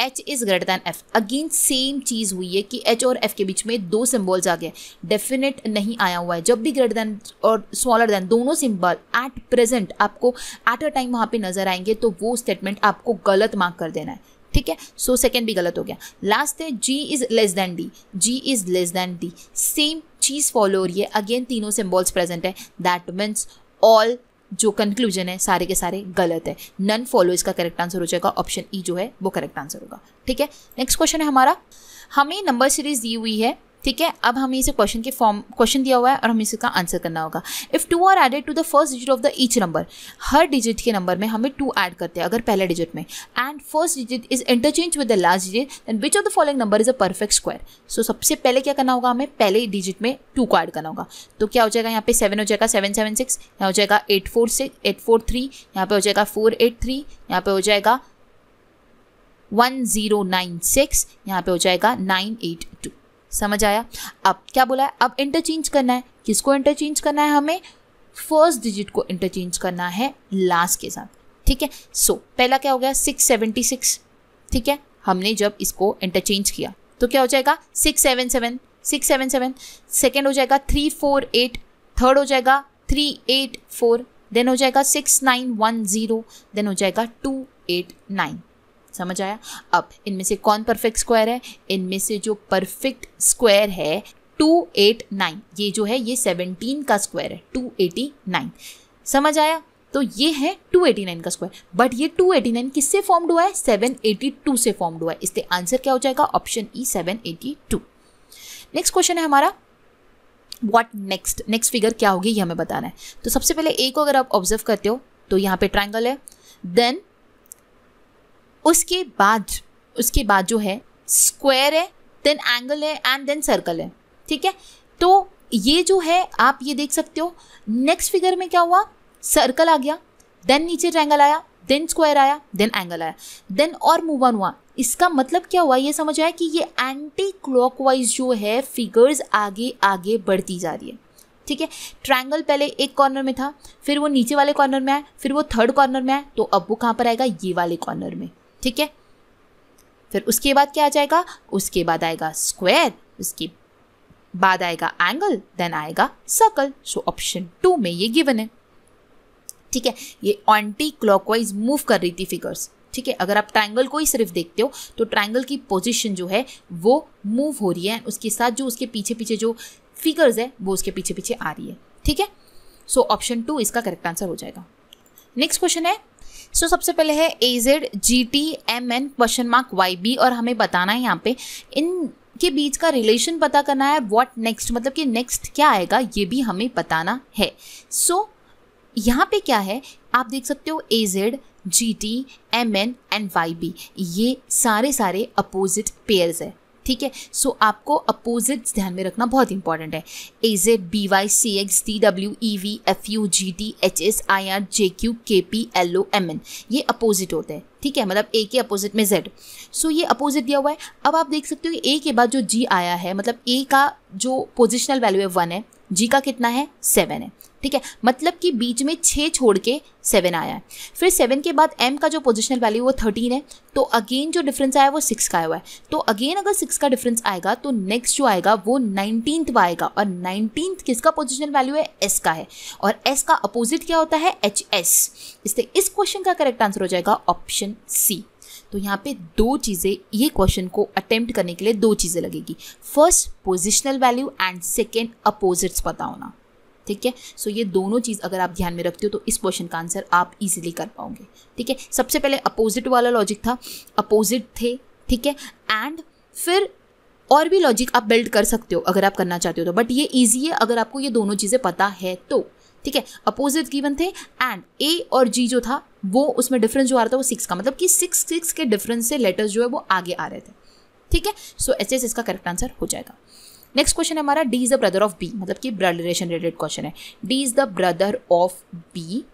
H is greater then F, again same चीज हुई है कि H और F के बीच में दो सिंबल्स आ गए, डेफिनेट नहीं आया हुआ है। जब भी ग्रेटर देन और स्मॉलर देन दोनों सिंबल एट प्रेजेंट आपको एट अ टाइम वहां पे नजर आएंगे तो वो स्टेटमेंट आपको गलत मार्क कर देना है। ठीक है, सो सेकेंड भी गलत हो गया। लास्ट है G is less then D, G is less then D, same चीज फॉलो हो रही है, अगेन तीनों सिंबल्स प्रेजेंट है, दैट मीन्स ऑल जो कंक्लूजन है सारे के सारे गलत है, नन फॉलो इसका करेक्ट आंसर हो जाएगा, ऑप्शन ई जो है वो करेक्ट आंसर होगा। ठीक है, नेक्स्ट क्वेश्चन है हमारा, हमें नंबर सीरीज दी हुई है। ठीक है, अब हमें इसे क्वेश्चन के फॉर्म क्वेश्चन दिया हुआ है और हमें इसका आंसर करना होगा। If 2 are added to the first digit of the each number, हर डिजिट के नंबर में हमें 2 ऐड करते हैं अगर पहले डिजिट में, and first digit is interchange with the last digit, then which of the following number is a perfect square. So सबसे पहले क्या करना होगा, हमें पहले डिजिट में 2 को ऐड करना होगा। तो क्या हो जाएगा, यहाँ पे 7 हो जाएगा 776, यहाँ हो जाएगा 843, यहाँ पे हो जाएगा 483, यहाँ पे हो जाएगा 1096, यहाँ पे हो जाएगा 982। समझ आया? अब क्या बोला है, अब इंटरचेंज करना है, किसको इंटरचेंज करना है, हमें फर्स्ट डिजिट को इंटरचेंज करना है लास्ट के साथ। ठीक है, सो पहला क्या हो गया 676। ठीक है, हमने जब इसको इंटरचेंज किया तो क्या हो जाएगा 677, सेकेंड हो जाएगा 348, थर्ड हो जाएगा 384, देन हो जाएगा 6910, देन हो जाएगा 289। समझ आया? अब इनमें से कौन परफेक्ट स्क्वायर है, इनमें से जो परफेक्ट स्क्वायर है 289, ये जो है ये 17 का स्क्वायर है 289। समझ आया? तो ये है 289 का स्क्वायर, बट ये 289 किससे फॉर्म्ड हुआ है, 782 से फॉर्म्ड हुआ है, इसलिए आंसर क्या हो जाएगा, ऑप्शन ई 782। नेक्स्ट क्वेश्चन है हमारा, व्हाट नेक्स्ट फिगर क्या होगी ये हमें बताना है। तो सबसे पहले ए को अगर आप ऑब्जर्व करते हो तो यहाँ पे ट्राइंगल है, देन उसके बाद जो है स्क्वायर है, देन एंगल है एंड देन सर्कल है। ठीक है, तो ये जो है आप ये देख सकते हो, नेक्स्ट फिगर में क्या हुआ, सर्कल आ गया, देन नीचे ट्रायंगल आया, देन स्क्वायर आया, देन एंगल आया, देन और मूव ऑन हुआ। इसका मतलब क्या हुआ, ये समझ आया कि ये एंटी क्लॉकवाइज जो है फिगर्स आगे आगे बढ़ती जा रही है। ठीक है, ट्रायंगल पहले एक कॉर्नर में था, फिर वो नीचे वाले कॉर्नर में आया, फिर वो थर्ड कॉर्नर में आया, तो अब वो कहाँ पर आएगा, ये वाले कॉर्नर में। ठीक है, फिर उसके बाद क्या आ जाएगा, उसके बाद आएगा स्क्वायर, उसके बाद आएगा एंगल, देन आएगा सर्कल। सो ऑप्शन 2 में ये गिवन है। ठीक है, ये एंटी क्लॉकवाइज मूव कर रही थी फिगर्स। ठीक है, अगर आप ट्रायंगल को ही सिर्फ देखते हो तो ट्रायंगल की पोजीशन जो है वो मूव हो रही है, उसके साथ जो उसके पीछे पीछे जो फिगर्स है वो उसके पीछे पीछे आ रही है। ठीक है, सो ऑप्शन 2 इसका करेक्ट आंसर हो जाएगा। नेक्स्ट क्वेश्चन है, सो सबसे पहले है AZGTMN क्वेश्चन मार्क YB, और हमें बताना है यहाँ पे इनके बीच का रिलेशन पता करना है। व्हाट नेक्स्ट, मतलब कि नेक्स्ट क्या आएगा ये भी हमें बताना है। सो यहाँ पे क्या है आप देख सकते हो, AZGTMN एंड YB ये सारे अपोजिट पेयर्स है। ठीक है, सो आपको अपोजिट्स ध्यान में रखना बहुत इंपॉर्टेंट है। AZBYCXDWEVFUGTHSIRJQKPLOMN ये अपोजिट होते हैं। ठीक है, मतलब ए के अपोजिट में Z। सो ये अपोजिट दिया हुआ है। अब आप देख सकते हो ए के बाद जो G आया है, मतलब ए का जो पोजिशनल वैल्यू है 1 है, G का कितना है 7 है। ठीक है, मतलब कि बीच में 6 छोड़ के 7 आया है। फिर 7 के बाद M का जो पोजिशनल वैल्यू वो 13 है, तो अगेन जो डिफरेंस आया वो 6 का आया हुआ है। तो अगेन अगर 6 का डिफरेंस आएगा तो नेक्स्ट जो आएगा वो 19th आएगा, और 19th किसका पोजिशनल वैल्यू है, S का है, और S का अपोजिट क्या होता है, HS। इसलिए इस क्वेश्चन का करेक्ट आंसर हो जाएगा ऑप्शन C। तो यहाँ पे 2 चीज़ें, ये क्वेश्चन को अटेम्प्ट करने के लिए 2 चीज़ें लगेगी, first positional value and second opposites पता होना। ठीक है, सो ये दोनों चीज़ अगर आप ध्यान में रखते हो तो इस क्वेश्चन का आंसर आप इजीली कर पाओगे। ठीक है, सबसे पहले अपोजिट वाला लॉजिक था, अपोजिट थे। ठीक है, एंड फिर और भी लॉजिक आप बिल्ड कर सकते हो अगर आप करना चाहते हो तो, बट ये ईजी है अगर आपको ये दोनों चीज़ें पता है तो। ठीक है, अपोजिट गिवन थे एंड A और G जो था वो उसमें डिफरेंस जो आ रहा था वो 6 का, मतलब कि 6 के डिफरेंस से लेटर्स जो है वो आगे आ रहे थे, ठीक है। सो एच एस इसका करेक्ट आंसर हो जाएगा। नेक्स्ट क्वेश्चन है हमारा, D is the brother of B, मतलब कि ब्लड रिलेशन रिलेटेड क्वेश्चन है। D is the brother of B,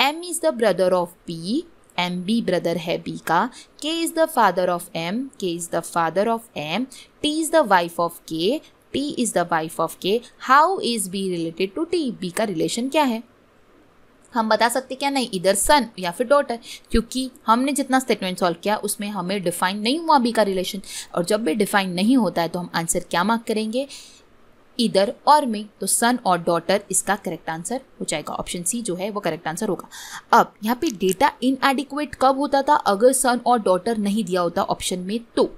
M is the brother of B, M B brother है B का, K is the father of M, K is the father of M, T is the wife of K, T is the wife of के, how is B related to T, B का relation क्या है। हम बता सकते क्या, नहीं इधर सन या फिर डॉटर, क्योंकि हमने जितना स्टेटमेंट सॉल्व किया उसमें हमें डिफाइन नहीं हुआ बी का रिलेशन, और जब भी डिफाइन नहीं होता है तो हम आंसर क्या मार्क करेंगे, इधर और में, तो सन और डॉटर इसका करेक्ट आंसर हो जाएगा। ऑप्शन सी जो है वो करेक्ट आंसर होगा। अब यहाँ पे डेटा इनएडिक्वेट कब होता था, अगर सन और डॉटर नहीं दिया होता ऑप्शन में तो,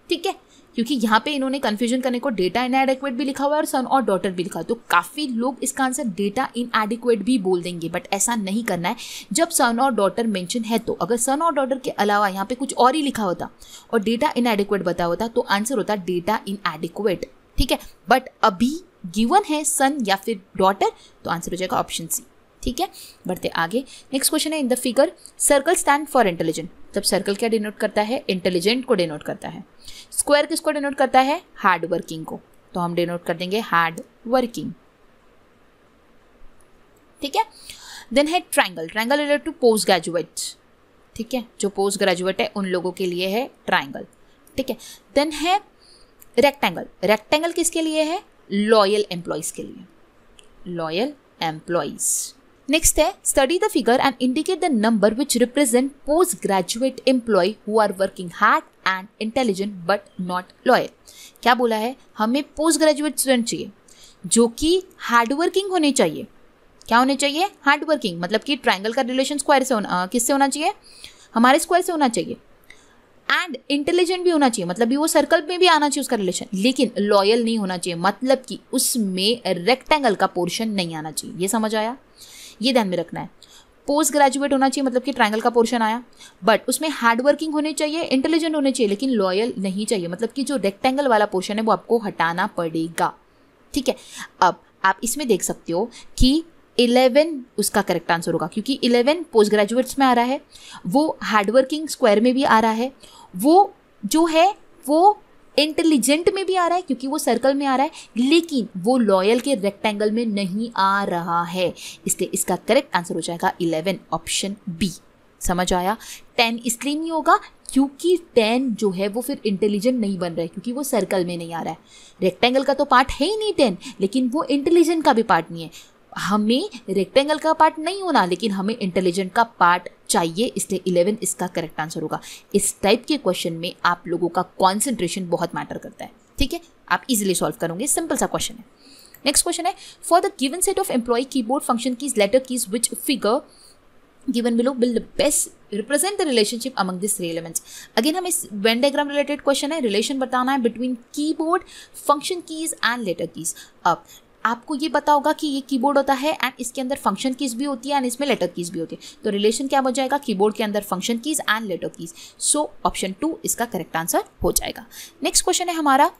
ठीक है, क्योंकि यहाँ पे इन्होंने कंफ्यूजन करने को डेटा इनएडिक्वेट भी लिखा हुआ है और सन और डॉटर भी लिखा है, तो काफ़ी लोग इसका आंसर डेटा इनएडिक्वेट भी बोल देंगे, बट ऐसा नहीं करना है। जब सन और डॉटर मेंशन है तो अगर सन और डॉटर के अलावा यहाँ पे कुछ और ही लिखा होता और डेटा इनएडिक्वेट बताया होता तो आंसर होता डेटा इनएडिक्वेट, ठीक है। बट अभी गिवन है सन या फिर डॉटर, तो आंसर हो जाएगा ऑप्शन सी, ठीक है। बढ़ते आगे, नेक्स्ट क्वेश्चन है, in the figure circle stand for intelligent, तब सर्कल क्या डिनोट करता है, इंटेलिजेंट को डिनोट करता है। स्क्वायर किसको डिनोट करता है, हार्ड वर्किंग को, तो हम डिनोट कर देंगे हार्ड वर्किंग, ठीक है। देन है triangle, triangle related to post graduate, ठीक है, जो पोस्ट ग्रेजुएट है उन लोगों के लिए है ट्राइंगल, ठीक है। देन है रेक्टेंगल, रेक्टेंगल किसके लिए है, लॉयल एम्प्लॉयज के लिए, लॉयल एम्प्लॉयज। नेक्स्ट है, study the figure and indicate the number which represent post graduate employee who are working hard and intelligent but not loyal. क्या बोला है, हमें पोस्ट ग्रेजुएट स्टूडेंट चाहिए जो कि हार्ड वर्किंग होने चाहिए। क्या होने चाहिए, हार्ड वर्किंग, मतलब कि ट्राइंगल का रिलेशन स्क्वायर से होना, किससे होना चाहिए, हमारे स्क्वायर से होना चाहिए, एंड इंटेलिजेंट भी होना चाहिए, मतलब भी वो सर्कल में भी आना चाहिए उसका रिलेशन, लेकिन लॉयल नहीं होना चाहिए, मतलब कि उसमें रेक्टेंगल का पोर्शन नहीं आना चाहिए। ये समझ आया, ये ध्यान में रखना है। पोस्ट ग्रेजुएट होना चाहिए, मतलब कि ट्राइंगल का पोर्शन आया, बट उसमें हार्ड वर्किंग होने चाहिए, इंटेलिजेंट होने चाहिए, लेकिन लॉयल नहीं चाहिए, मतलब कि जो रेक्टेंगल वाला पोर्शन है वो आपको हटाना पड़ेगा, ठीक है। अब आप इसमें देख सकते हो कि 11 उसका करेक्ट आंसर होगा, क्योंकि 11 पोस्ट ग्रेजुएट्स में आ रहा है, वो हार्डवर्किंग स्क्वायर में भी आ रहा है, वो जो है वो इंटेलिजेंट में भी आ रहा है क्योंकि वो सर्कल में आ रहा है, लेकिन वो लॉयल के रेक्टेंगल में नहीं आ रहा है, इसलिए इसका करेक्ट आंसर हो जाएगा 11 ऑप्शन बी। समझ आया। 10 इसलिए नहीं होगा क्योंकि 10 जो है वो फिर इंटेलिजेंट नहीं बन रहा है, क्योंकि वो सर्कल में नहीं आ रहा है। रेक्टेंगल का तो पार्ट है ही नहीं 10, लेकिन वो इंटेलिजेंट का भी पार्ट नहीं है। हमें रेक्टेंगल का पार्ट नहीं होना, लेकिन हमें इंटेलिजेंट का पार्ट चाहिए, इसलिए 11 इसका करेक्ट आंसर होगा। इस टाइप के क्वेश्चन में आप लोगों का कॉन्सेंट्रेशन बहुत मैटर करता है, ठीक है। आप इजीली सॉल्व करोगे, सिंपल सा क्वेश्चन है। नेक्स्ट क्वेश्चन है, for the given set of employ keyboard function keys letter keys which figure given below will best represent the relationship among these three elements। Again हमें Venn diagram related question है, relation बताना है between keyboard function keys and later keys. अब आपको ये पता होगा कि ये कीबोर्ड होता है एंड इसके अंदर फंक्शन कीज भी होती है एंड इसमें लेटर कीज भी होती है, तो रिलेशन क्या हो जाएगा, कीबोर्ड के अंदर function keys and later keys. So option 2 इसका करेक्ट आंसर हो जाएगा। नेक्स्ट क्वेश्चन है हमारा,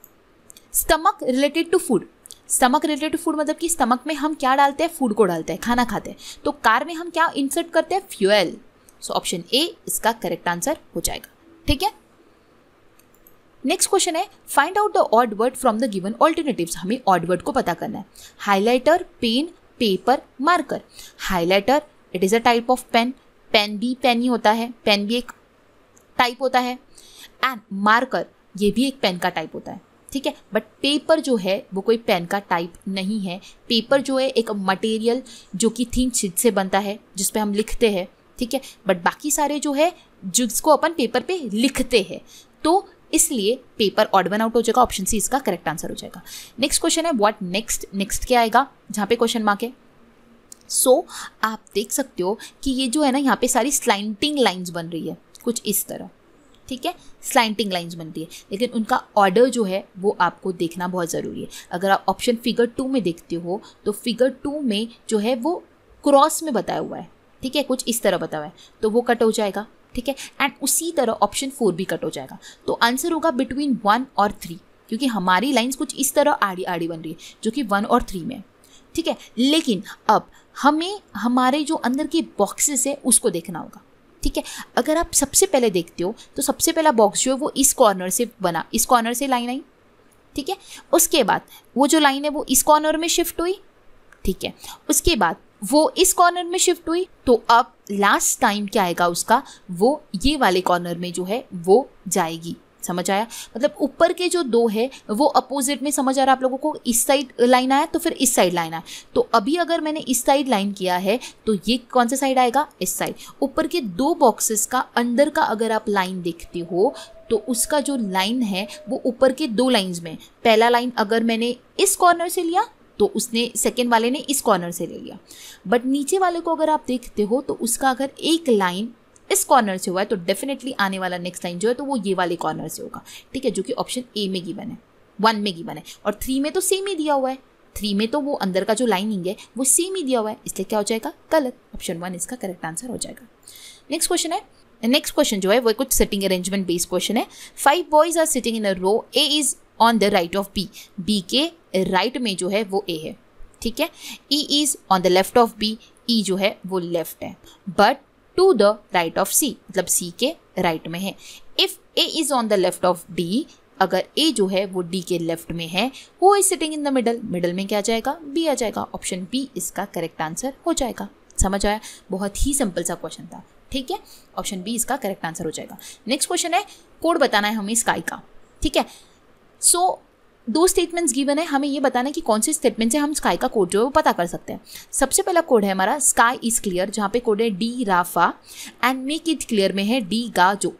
stomach related to food. Stomach related to food मतलब कि स्टमक में हम क्या डालते हैं, फूड को डालते हैं, खाना खाते हैं, तो कार में हम क्या इंसर्ट करते हैं, फ्यूएल। सो ऑप्शन ए इसका करेक्ट आंसर हो जाएगा, ठीक है। नेक्स्ट क्वेश्चन है, find out the odd word from the given alternatives. हमें ऑड वर्ड को पता करना है। Highlighter, pen, paper, marker. Highlighter it is a type of pen, pen भी पेन ही होता है, पेन भी एक टाइप होता है, एंड मार्कर ये भी एक पेन का टाइप होता है, ठीक है। बट पेपर जो है वो कोई पेन का टाइप नहीं है। पेपर जो है एक मटेरियल जो कि थिंक शीट से बनता है जिस पे हम लिखते हैं, ठीक है। बट बाकी सारे जो है जिसको अपन पेपर पे लिखते हैं, तो इसलिए पेपर ऑड वन आउट हो जाएगा। ऑप्शन सी इसका करेक्ट आंसर हो जाएगा। नेक्स्ट क्वेश्चन है, व्हाट नेक्स्ट। नेक्स्ट क्या आएगा जहाँ पे क्वेश्चन मार्क है। सो आप देख सकते हो कि ये जो है ना, यहाँ पे सारी स्लाइंटिंग लाइन्स बन रही है कुछ इस तरह, ठीक है। स्लाइंटिंग लाइन्स बनती है, लेकिन उनका ऑर्डर जो है वो आपको देखना बहुत ज़रूरी है। अगर आप ऑप्शन फिगर 2 में देखते हो तो फिगर 2 में जो है वो क्रॉस में बताया हुआ है, ठीक है, कुछ इस तरह बताया हुआ है, तो वो कट हो जाएगा, ठीक है। एंड उसी तरह ऑप्शन 4 भी कट हो जाएगा, तो आंसर होगा बिटवीन 1 और 3, क्योंकि हमारी लाइन्स कुछ इस तरह आड़ी आड़ी बन रही है जो कि 1 और 3 में, ठीक है। लेकिन अब हमें हमारे जो अंदर के बॉक्सेस है उसको देखना होगा। ठीक है, अगर आप सबसे पहले देखते हो तो सबसे पहला बॉक्स जो है वो इस कॉर्नर से बना, इस कॉर्नर से लाइन आई। ठीक है, उसके बाद वो जो लाइन है वो इस कॉर्नर में शिफ्ट हुई। ठीक है, उसके बाद वो इस कॉर्नर में शिफ्ट हुई, तो अब लास्ट टाइम क्या आएगा उसका, वो ये वाले कॉर्नर में जो है वो जाएगी। समझ आया? मतलब ऊपर के जो दो है वो अपोजिट में, समझ आ रहा है आप लोगों को? इस साइड लाइन आया तो फिर इस साइड लाइन आया, तो अभी अगर मैंने इस साइड लाइन किया है तो ये कौन सा साइड आएगा, इस साइड। ऊपर के दो बॉक्सेस का अंदर का अगर आप लाइन देखते हो तो उसका जो लाइन है वो ऊपर के दो लाइंस में, पहला लाइन अगर मैंने इस कॉर्नर से लिया तो उसने सेकेंड वाले ने इस कॉर्नर से ले लिया, बट नीचे वाले को अगर आप देखते हो तो उसका अगर एक लाइन इस कॉर्नर से हुआ है तो डेफिनेटली आने वाला नेक्स्ट लाइन जो है तो वो ये वाले कॉर्नर से होगा। ठीक है, जो कि ऑप्शन ए में गिवन है, 1 में गिवन है, और 3 में तो सेम ही दिया हुआ है। 3 में तो वो अंदर का जो लाइनिंग है वो सेम ही दिया हुआ है, इसलिए क्या हो जाएगा, गलत। ऑप्शन 1 इसका करेक्ट आंसर हो जाएगा। नेक्स्ट क्वेश्चन है, नेक्स्ट क्वेश्चन जो है वो कुछ सिटिंग अरेंजमेंट बेस्ड क्वेश्चन है। 5 boys are sitting in a row, A is on the right of B, B के राइट में जो है वो ए है। ठीक है, E is on the left of B, E जो है वो लेफ्ट है, but to the right of C, मतलब सी के राइट में है। If A is on the left of D, अगर ए जो है वो डी के लेफ्ट में है, who is sitting in the middle, middle में क्या आ जाएगा, बी आ जाएगा। ऑप्शन बी इसका करेक्ट आंसर हो जाएगा। समझ आया? बहुत ही सिंपल सा क्वेश्चन था। ठीक है, ऑप्शन बी इसका करेक्ट आंसर हो जाएगा। नेक्स्ट क्वेश्चन है, कोड बताना है हमें स्काई का। ठीक है, सो 2 स्टेटमेंट्स गिवन है, हमें ये बताना है कि कौन से स्टेटमेंट से हम स्काई का कोड जो है वो पता कर सकते हैं। सबसे पहला कोड है हमारा स्काई इज क्लियर, जहाँ पे कोड है डी राफा, एंड मेक इट क्लियर में है डी गा जो।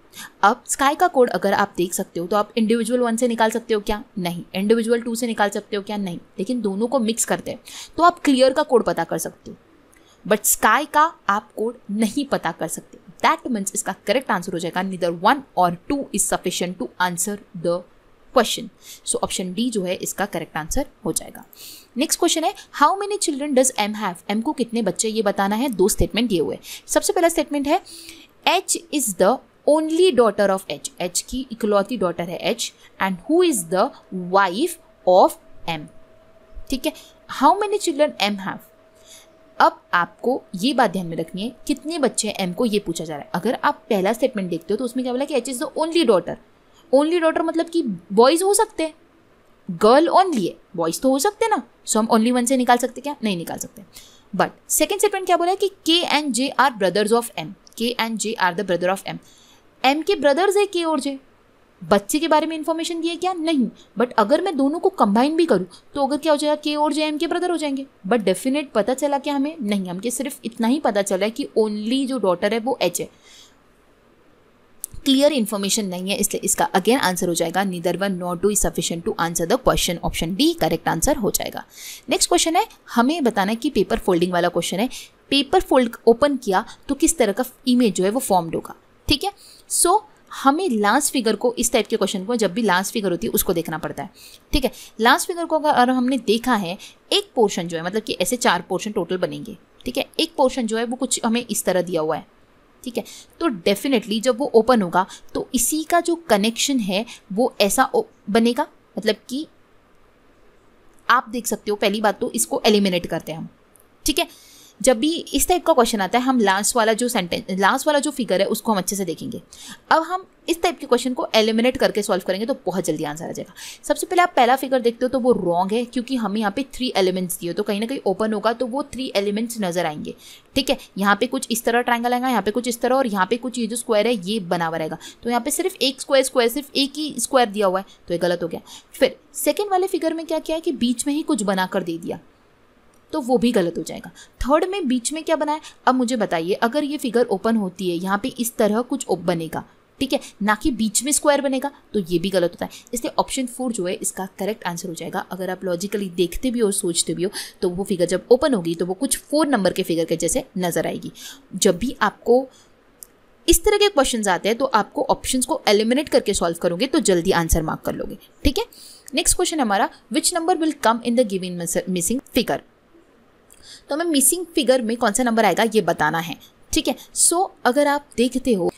अब स्काई का कोड अगर आप देख सकते हो तो आप इंडिविजुअल 1 से निकाल सकते हो क्या, नहीं। इंडिविजुअल 2 से निकाल सकते हो क्या, नहीं। लेकिन दोनों को मिक्स करते हैं तो आप क्लियर का कोड पता कर सकते हो, बट स्काई का आप कोड नहीं पता कर सकते। दैट मीन्स इसका करेक्ट आंसर हो जाएगा नीदर 1 और 2 is sufficient to answer the question. So option D जो है इसका करेक्ट आंसर हो जाएगा। नेक्स्ट क्वेश्चन है, how many children does M have, M को कितने बच्चे ये बताना है। 2 स्टेटमेंट दिए हुए। सबसे पहला स्टेटमेंट है, H is the only daughter of H, H की इकलौती डॉटर है H, and who is the wife of M. ठीक है, how many children M have. अब आपको ये बात ध्यान में रखनी है, कितने बच्चे एम को ये पूछा जा रहा है। अगर आप पहला स्टेटमेंट देखते हो तो उसमें क्या बोला कि H is the only daughter. Only daughter मतलब कि बॉयज हो सकते हैं, गर्ल ओनली है, बॉयज तो हो सकते हैं ना। सो हम ओनली 1 से निकाल सकते क्या, नहीं निकाल सकते। बट सेकंड स्टेटमेंट क्या बोला है कि K and J are brothers of M, K and J are the brother of M. M के ब्रदर्स है के और जे, बच्चे के बारे में इंफॉर्मेशन दी है क्या, नहीं। बट अगर मैं दोनों को कंबाइन भी करूँ तो अगर क्या हो जाएगा, के और जे एम के ब्रदर हो जाएंगे। बट डेफिनेट पता चला क्या हमें, नहीं, हमको सिर्फ इतना ही पता चला है कि ओनली जो डॉटर है वो एच है। क्लियर इन्फॉर्मेशन नहीं है, इसलिए इसका अगेन आंसर हो जाएगा neither 1 nor 2 is sufficient to answer the question. Option D correct answer हो जाएगा। नेक्स्ट क्वेश्चन है, हमें बताना है कि पेपर फोल्डिंग वाला क्वेश्चन है। पेपर फोल्ड ओपन किया तो किस तरह का इमेज जो है वो फॉर्म्ड होगा। ठीक है, सो हमें लास्ट फिगर को, इस टाइप के क्वेश्चन को जब भी लास्ट फिगर होती है उसको देखना पड़ता है। ठीक है, लास्ट फिगर को अगर हमने देखा है, एक पोर्शन जो है, मतलब कि ऐसे 4 पोर्शन टोटल बनेंगे। ठीक है, एक पोर्शन जो है वो कुछ हमें इस तरह दिया हुआ है। ठीक है, तो डेफिनेटली जब वो ओपन होगा तो इसी का जो कनेक्शन है वो ऐसा बनेगा, मतलब कि आप देख सकते हो। पहली बात तो इसको एलिमिनेट करते हैं हम। ठीक है, जब भी इस टाइप का क्वेश्चन आता है हम लास्ट वाला जो सेंटेंस, लास्ट वाला जो फिगर है उसको हम अच्छे से देखेंगे। अब हम इस टाइप के क्वेश्चन को एलिमिनेट करके सॉल्व करेंगे तो बहुत जल्दी आंसर आ जाएगा। सबसे पहले आप पहला फिगर देखते हो तो वो रॉन्ग है, क्योंकि हमें यहाँ पे 3 एलिमेंट्स दिए, तो कहीं ना कहीं ओपन होगा तो वो 3 एलिमेंट्स नजर आएंगे। ठीक है, यहाँ पे कुछ इस तरह ट्रायंगल आएगा, यहाँ पे कुछ इस तरह, और यहाँ पे कुछ ये जो स्क्वायर है ये बना हुआ रहेगा। तो यहाँ पे सिर्फ एक स्क्वायर सिर्फ एक ही स्क्वायर दिया हुआ है, तो ये गलत हो गया। फिर सेकेंड वाले फिगर में क्या किया है कि बीच में ही कुछ बनाकर दे दिया, तो वो भी गलत हो जाएगा। थर्ड में बीच में क्या बना है, अब मुझे बताइए, अगर ये फिगर ओपन होती है यहाँ पे इस तरह कुछ बनेगा, ठीक है, ना कि बीच में स्क्वायर बनेगा, तो ये भी गलत होता है। इसलिए ऑप्शन 4 जो है इसका करेक्ट आंसर हो जाएगा। अगर आप लॉजिकली देखते भी हो और सोचते भी हो तो वो फिगर जब ओपन होगी तो वो कुछ 4 नंबर के फिगर के जैसे नजर आएगी। जब भी आपको इस तरह के क्वेश्चंस आते हैं तो आपको ऑप्शंस को एलिमिनेट करके सॉल्व करोगे तो जल्दी आंसर मार्क कर लोगे। ठीक है, नेक्स्ट क्वेश्चन हमारा, which number will come in the given missing figure. तो हमें मिसिंग फिगर में कौन सा नंबर आएगा ये बताना है। ठीक है, सो अगर आप देखते हो,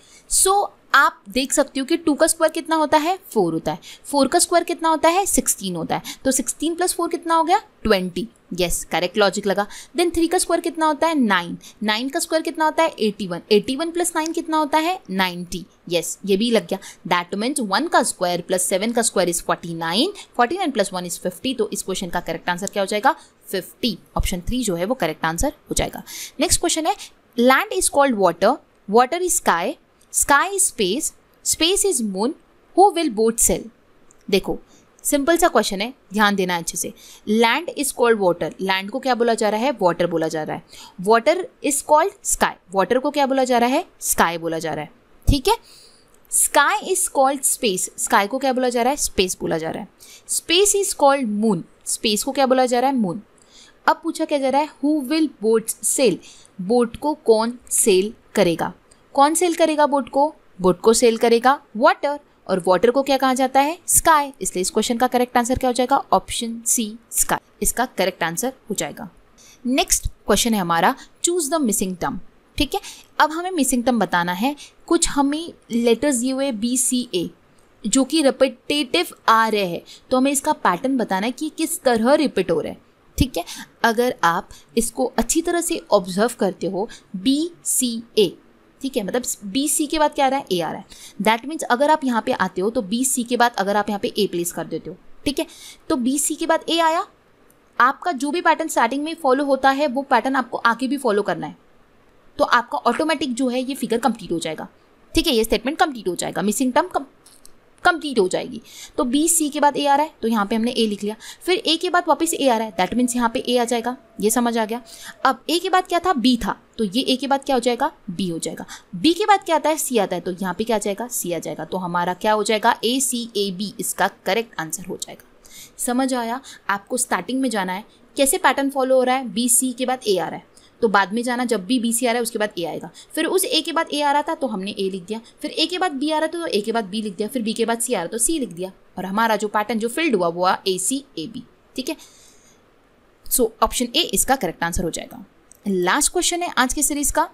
आप देख सकते हो कि 2 का स्क्वायर कितना होता है, 4 होता है। 4 का स्क्वायर कितना होता है, 16 होता है। तो 16 + 4 कितना हो गया, 20। यस, करेक्ट लॉजिक लगा। देन 3 का स्क्वायर कितना होता है 9, 9 का स्क्वायर कितना होता है 81, 81 प्लस 9 कितना होता है 90, यस ये भी लग गया। दैट मीन्स 1 का स्क्वायर प्लस 7 का स्क्वायर इज 49, 49 प्लस 1 इज 50, तो इस क्वेश्चन का करेक्ट आंसर क्या हो जाएगा 50। ऑप्शन 3 जो है वो करेक्ट आंसर हो जाएगा। नेक्स्ट क्वेश्चन है land is called water, water is sky, sky is space, space is moon, who will boat sail. देखो सिंपल सा क्वेश्चन है, ध्यान देना अच्छे से। Land is called water, land को क्या बोला जा रहा है वाटर बोला जा रहा है। Water is called sky, water को क्या बोला जा रहा है स्काई बोला जा रहा है, ठीक है। Sky is called space, sky को क्या बोला जा रहा है स्पेस बोला जा रहा है। Space is called moon, space को क्या बोला जा रहा है मून। अब पूछा क्या जा रहा है who will boat sail, boat को कौन सेल करेगा, कौन सेल करेगा बोट को सेल करेगा वाटर, और वाटर को क्या कहा जाता है स्काई, इसलिए इस क्वेश्चन का करेक्ट आंसर क्या हो जाएगा ऑप्शन सी स्काई, इसका करेक्ट आंसर हो जाएगा। नेक्स्ट क्वेश्चन है हमारा चूज द मिसिंग टर्म, ठीक है। अब हमें मिसिंग टर्म बताना है, कुछ हमें लेटर्स दिए हुए BCA जो कि रिपीटेटिव आ रहे हैं, तो हमें इसका पैटर्न बताना है कि किस तरह रिपीट हो रहा है, ठीक है। अगर आप इसको अच्छी तरह से ऑब्जर्व करते हो BCA, ठीक है, मतलब BC के बाद क्या आ रहा है A आ रहा है। दैट मीन्स अगर आप यहाँ पे आते हो तो BC के बाद अगर आप यहाँ पे A प्लेस कर देते हो, ठीक है, तो BC के बाद A आया, आपका जो भी पैटर्न स्टार्टिंग में फॉलो होता है वो पैटर्न आपको आगे भी फॉलो करना है, तो आपका ऑटोमेटिक जो है ये फिगर कंप्लीट हो जाएगा, ठीक है, ये स्टेटमेंट कंप्लीट हो जाएगा, मिसिंग टर्म कंप्लीट हो जाएगी। तो BC के बाद A आ रहा है तो यहाँ पे हमने A लिख लिया, फिर A के बाद वापस A आ रहा है, दैट मीन्स यहाँ पे A आ जाएगा, ये समझ आ गया। अब A के बाद क्या था B था, तो ये A के बाद क्या हो जाएगा B हो जाएगा। B के बाद क्या आता है C आता है, तो यहाँ पे क्या आ जाएगा C आ जाएगा, तो हमारा क्या हो जाएगा ACAB, इसका करेक्ट आंसर हो जाएगा। समझ आया, आपको स्टार्टिंग में जाना है कैसे पैटर्न फॉलो हो रहा है, BC के बाद A आ रहा है, तो बाद में जाना जब भी BC आ रहा है उसके बाद A आएगा, फिर उस A के बाद A आ रहा था तो हमने A लिख दिया, फिर A के बाद B आ रहा था तो A के बाद B लिख दिया, फिर B के बाद C आ रहा तो C लिख दिया, और हमारा जो पैटर्न जो फिल्ड हुआ वो ACAB, ठीक है। सो ऑप्शन A इसका करेक्ट आंसर हो जाएगा। लास्ट क्वेश्चन है आज की सीरीज का,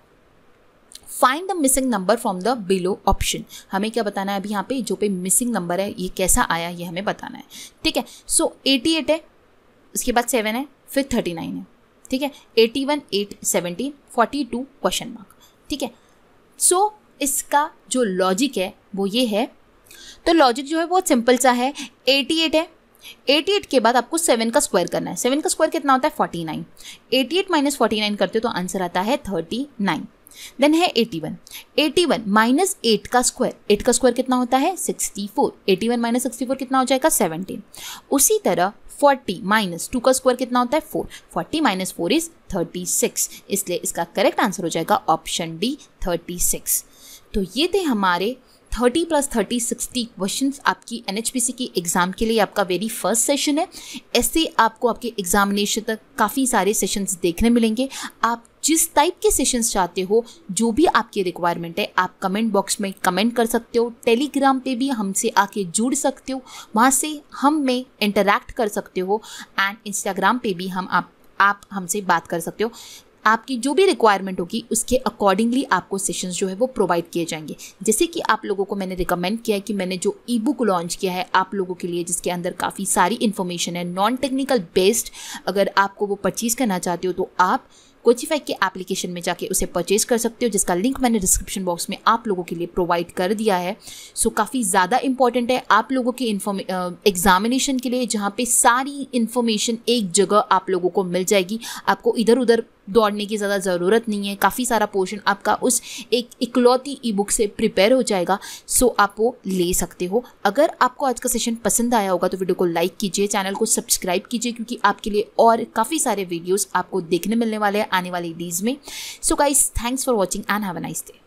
find the missing number from the below option. हमें क्या बताना है अभी यहाँ पे जो पे मिसिंग नंबर है ये कैसा आया ये हमें बताना है, ठीक है। सो 88 है, उसके बाद 7 है, फिर 39 है, ठीक है, 81, 8, 17, 42 क्वेश्चन मार्क, ठीक है। सो इसका जो लॉजिक है वो ये है, तो लॉजिक जो है बहुत सिंपल सा है। 88 है, 88 के बाद आपको 7 का स्क्वायर करना है, 7 का स्क्वायर कितना होता है 49, 88 माइनस 49 करते हो तो आंसर आता है 39। देन है 81, 81 माइनस 8 का स्क्वायर, 8 का स्क्वायर कितना होता है 64, 81 माइनस 64 कितना हो जाएगा 17। उसी तरह 40 माइनस 2 का स्क्वायर कितना होता है 4, 40 माइनस 4 इज 36, इसलिए इसका करेक्ट आंसर हो जाएगा ऑप्शन डी 36। तो ये थे हमारे 30 + 30 60 क्वेश्चंस आपकी NHPC की एग्ज़ाम के लिए आपका वेरी फर्स्ट सेशन है। ऐसे आपको आपके एग्जामिनेशन तक काफ़ी सारे सेशंस देखने मिलेंगे। आप जिस टाइप के सेशंस चाहते हो, जो भी आपकी रिक्वायरमेंट है, आप कमेंट बॉक्स में कमेंट कर सकते हो, टेलीग्राम पे भी हमसे आके जुड़ सकते हो, वहाँ से हम में इंटरैक्ट कर सकते हो, एंड इंस्टाग्राम पे भी आप हमसे बात कर सकते हो। आपकी जो भी रिक्वायरमेंट होगी उसके अकॉर्डिंगली आपको सेशंस जो है वो प्रोवाइड किए जाएंगे। जैसे कि आप लोगों को मैंने रिकमेंड किया है कि मैंने जो ई बुक लॉन्च किया है आप लोगों के लिए, जिसके अंदर काफ़ी सारी इन्फॉर्मेशन है नॉन टेक्निकल बेस्ड, अगर आपको वो परचेज़ करना चाहते हो तो आप कोचिफाई के एप्लीकेशन में जाके उसे परचेज कर सकते हो, जिसका लिंक मैंने डिस्क्रिप्शन बॉक्स में आप लोगों के लिए प्रोवाइड कर दिया है। सो काफ़ी ज़्यादा इंपॉर्टेंट है आप लोगों के एग्जामिनेशन के लिए, जहाँ पे सारी इन्फॉर्मेशन एक जगह आप लोगों को मिल जाएगी। आपको इधर उधर दौड़ने की ज़्यादा ज़रूरत नहीं है, काफ़ी सारा पोर्शन आपका उस एक इकलौती ई बुक से प्रिपेयर हो जाएगा। सो आप वो ले सकते हो। अगर आपको आज का सेशन पसंद आया होगा तो वीडियो को लाइक कीजिए, चैनल को सब्सक्राइब कीजिए, क्योंकि आपके लिए और काफ़ी सारे वीडियोस आपको देखने मिलने वाले हैं आने वाली डेज में। So guys, thanks for watching and have a nice day.